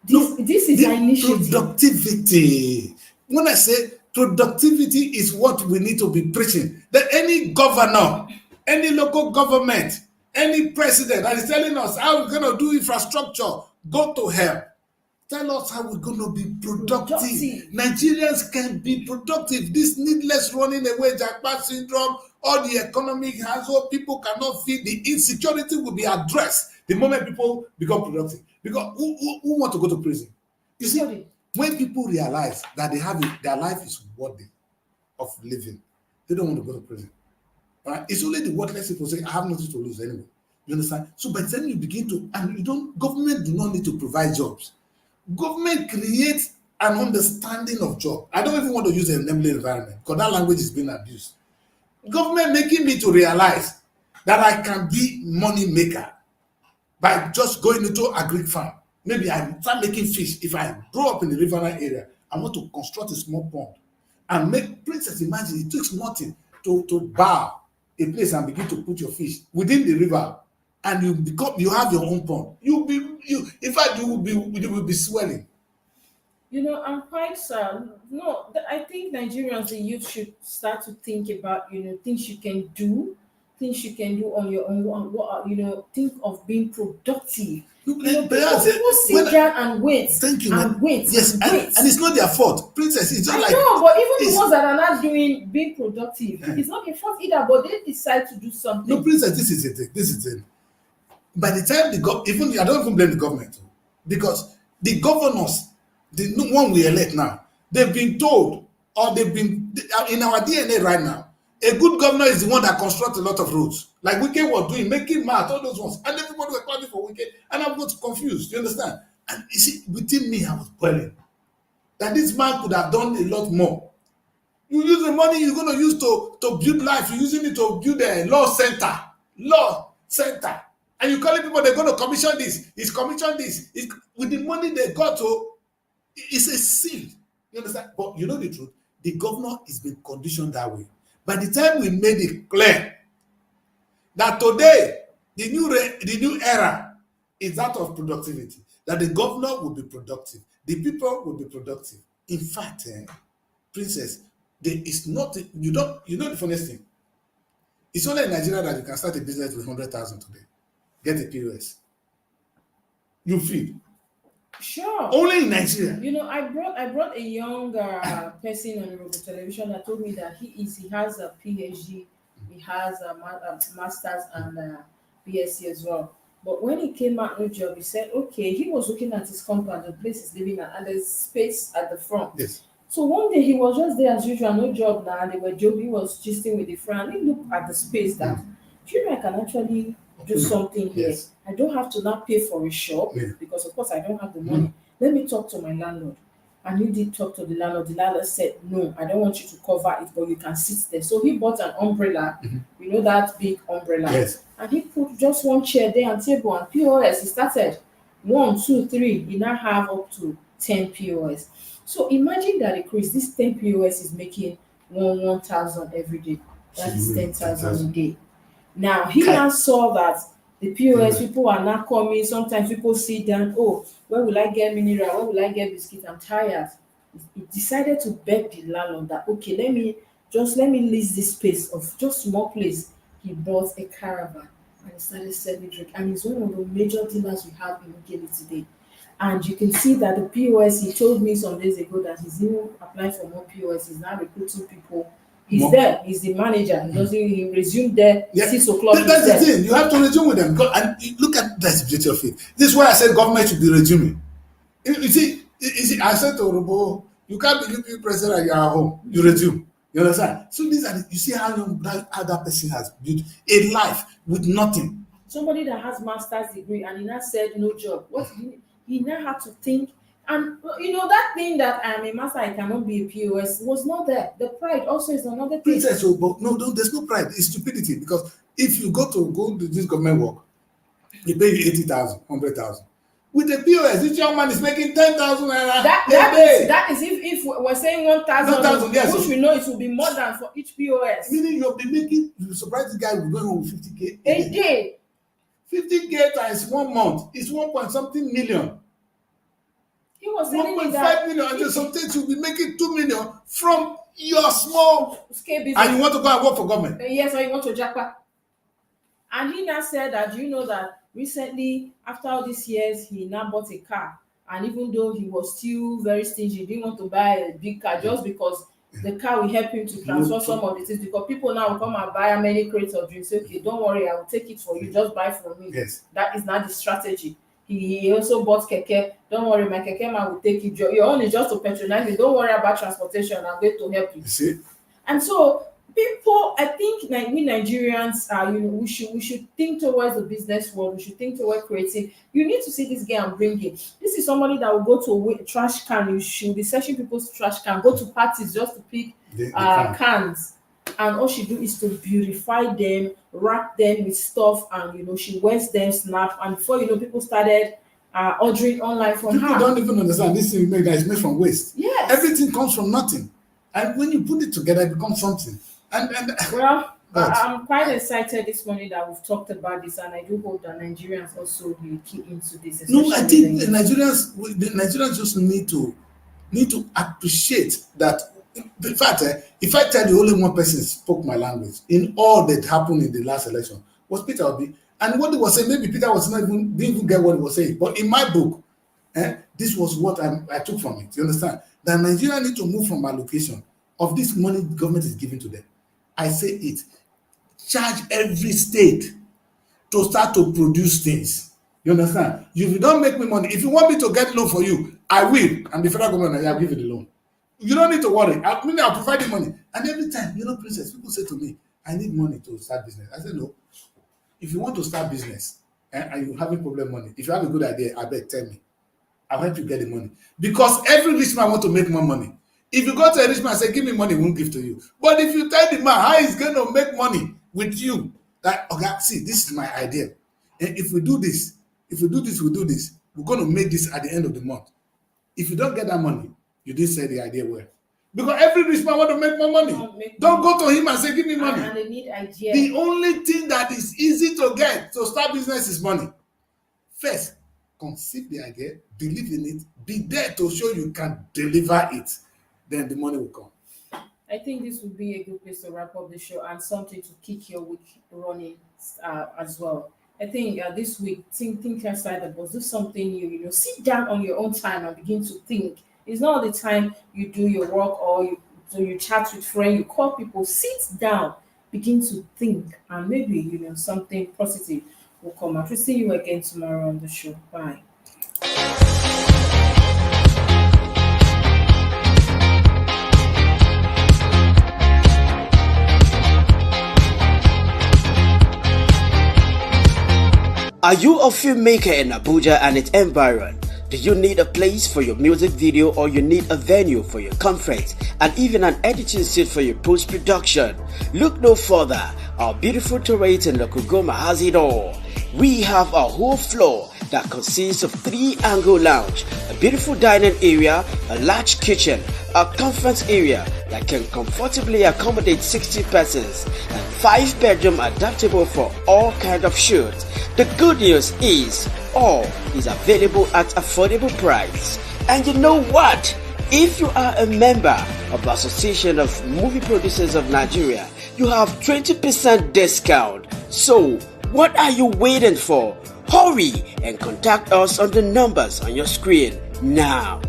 This is The an initiative. productivity. When I say productivity is what we need to be preaching, that any governor, any local government, any president that is telling us how we're going to do infrastructure, go to hell. Tell us how we're going to be productive. Nigerians can be productive. This needless running away, jackpot syndrome, all the economic household, people cannot feed. The insecurity will be addressed the moment people become productive. Because who want to go to prison? You see, when people realize that their life is worthy of living, they don't want to go to prison. Right? It's only the worthless people say, I have nothing to lose anyway. You understand? So by the time you begin to, and government do not need to provide jobs. Government creates an understanding of job. I don't even want to use a namely environment because that language is being abused. Government making me to realize that I can be money maker by just going into a Greek farm. Maybe I start making fish. If I grow up in the riverine area, I want to construct a small pond and make. Princess, imagine it takes nothing to bar a place and begin to put your fish within the river, and you have your own pond. In fact, you will be swelling. I'm quite sad. No, I think Nigerians, the youth should start to think about, things you can do, on your own. Think of being productive. People sit down and wait. Thank you, and man. wait. Yes, and wait. and it's not their fault. Princess, it's just I like. know, but even the ones that are not being productive, it's not their fault either. But they decide to do something. No, Princess, this is it. This is it. By the time I don't even blame the government, because the governors, the one we elect now, they've been told, or they've been in our DNA right now. A good governor is the one that constructs a lot of roads, like Wike was doing, making math, all those ones, and everybody were clapping for Wike, and I'm not confused. You understand? And you see, within me, I was boiling that this man could have done a lot more. You use the money you're going to use to build life. You're using it to build a law center. And you're calling people, they're going to commission this. It's commission this. With the money they got to, it's a sin. You understand? But you know the truth? The governor is being conditioned that way. By the time we made it clear that today, the new era is that of productivity, that the governor will be productive, the people will be productive. In fact, Princess, there is nothing, you know the funniest thing? It's only in Nigeria that you can start a business with 100,000 today. Get a POS. You feel. Sure. Only in Nigeria. I brought a young person on Robo Television that told me that he has a PhD, he has a master's and BSc as well. But when he came out no job, he said, okay, he was looking at his compound, the place he's living at, and there's space at the front. Yes. So one day he was just there as usual, no job now, and they were joking, he was gisting with a friend. He looked at the space that, do you know I can actually do something here? Yes. I don't have to now pay for a shop because of course I don't have the money. Let me talk to my landlord. And he did talk to the landlord. The landlord said, no, I don't want you to cover it, but you can sit there. So he bought an umbrella, that big umbrella. Yes. And he put just one chair there and table and POS. He started 1, 2, 3. He now have up to 10 POS. So imagine that this 10 POS is making 1,000 every day. That is 10,000 a day. Now he now saw that The POS people are not coming. Sometimes people sit down, oh, where will I get mineral? Where will I get biscuit? I'm tired. He decided to beg the landlord that, okay, let me lease this space of just small place. He bought a caravan and he started selling drink. And he's one of the major dealers we have in Uganda today. And you can see that the POS, he told me some days ago that he's even applying for more POS. He's now recruiting people. He's there. He's the manager. He resumed there 6 o'clock. That's the thing. You have to resume with them. And look at that's the beauty of it. This is why I said government should be resuming. You see, I said to Robo, you can't believe you president and you're at home. You resume. You understand? So these are you see how that person has built a life with nothing. Somebody that has master's degree and he now said no job. He now had to think, and that thing that I'm a master, I cannot be a POS was not there. The pride also is another thing. Princess, but no, there's no pride. It's stupidity, because if you go to this government work, they pay you 80,000, 100,000. With the POS, this young man is making 10,000 naira. That is if we're saying 1,000, yes, which we know it will be more than for each POS. Meaning you're surprised the guy will go home with 50K a day. 50K times 1 month is 1 point something million. He was telling me 1.5 million, and sometimes you'll be making 2 million from your small scale business. And you want to go and work for government. Yes, or you want to jackpot. And he now said that, that recently, after all these years, he now bought a car. And even though he was still very stingy, he didn't want to buy a big car just because the car will help him to transfer some of the things. Because people now will come and buy many crates of drinks. Okay, don't worry, I will take it for you. Just buy from me. Yes. That is not the strategy. He also bought keke. Don't worry, my keke man will take it. Your own is just to patronize me. Don't worry about transportation. I'm going to help you. You see? And so people, I think we Nigerians are, we should think towards the business world. We should think towards creating. You need to see this guy and bring it. This is somebody that will go to a trash can. You should be searching people's trash can. Go to parties just to pick cans. And all she do is to beautify them, wrap them with stuff, and she wears them, snap. And before people started ordering online from her. People don't even understand this thing that is made from waste. Yes. Everything comes from nothing. And when you put it together, it becomes something. And well, I'm quite excited this morning that we've talked about this, and I do hope that Nigerians also will key into this. No, I think the Nigerians just need to appreciate that. In fact, if I tell you only one person spoke my language in all that happened in the last election, was Peter Obi. And what he was saying, maybe Peter didn't even get what he was saying. But in my book, this was what I took from it. You understand? That Nigeria need to move from allocation of this money the government is giving to them. I say it. Charge every state to start to produce things. You understand? If you don't make me money, if you want me to get loan for you, I will. And the federal government, I'll give you the loan. You don't need to worry. I'll provide you money. And every time, Princess, people say to me, I need money to start business. I say, no. If you want to start business and you're having problem money, if you have a good idea, I beg, tell me. I'll help you get the money. Because every rich man wants to make more money. If you go to a rich man and say, give me money, he won't give to you. But if you tell the man how he's going to make money with you, that, okay, see, this is my idea. And if we do this, we're going to make this at the end of the month. If you don't get that money, you didn't say the idea well. Because every rich man want to make more money. Don't go to him and say, give me money. And they need idea. The only thing that is easy to get to start business is money. First, conceive the idea, believe in it, be there to show you can deliver it. Then the money will come. I think this would be a good place to wrap up the show and something to kick your week running as well. I think this week, think outside the box. Do something new. Sit down on your own time and begin to think. It's not the time you do your work or you chat with friends, you call people. Sit down, begin to think, and maybe something positive will come out. We'll see you again tomorrow on the show. Bye. Are you a filmmaker in Abuja and its environ? Do you need a place for your music video, or you need a venue for your conference and even an editing suite for your post-production? Look no further. Our beautiful terrace in Lokugoma has it all. We have a whole floor that consists of 3-angle lounge, a beautiful dining area, a large kitchen, a conference area that can comfortably accommodate 60 persons, and 5-bedroom adaptable for all kind of shoots. The good news is all is available at affordable price. And you know what? If you are a member of the Association of Movie Producers of Nigeria, you have 20% discount. So what are you waiting for? Hurry and contact us on the numbers on your screen now.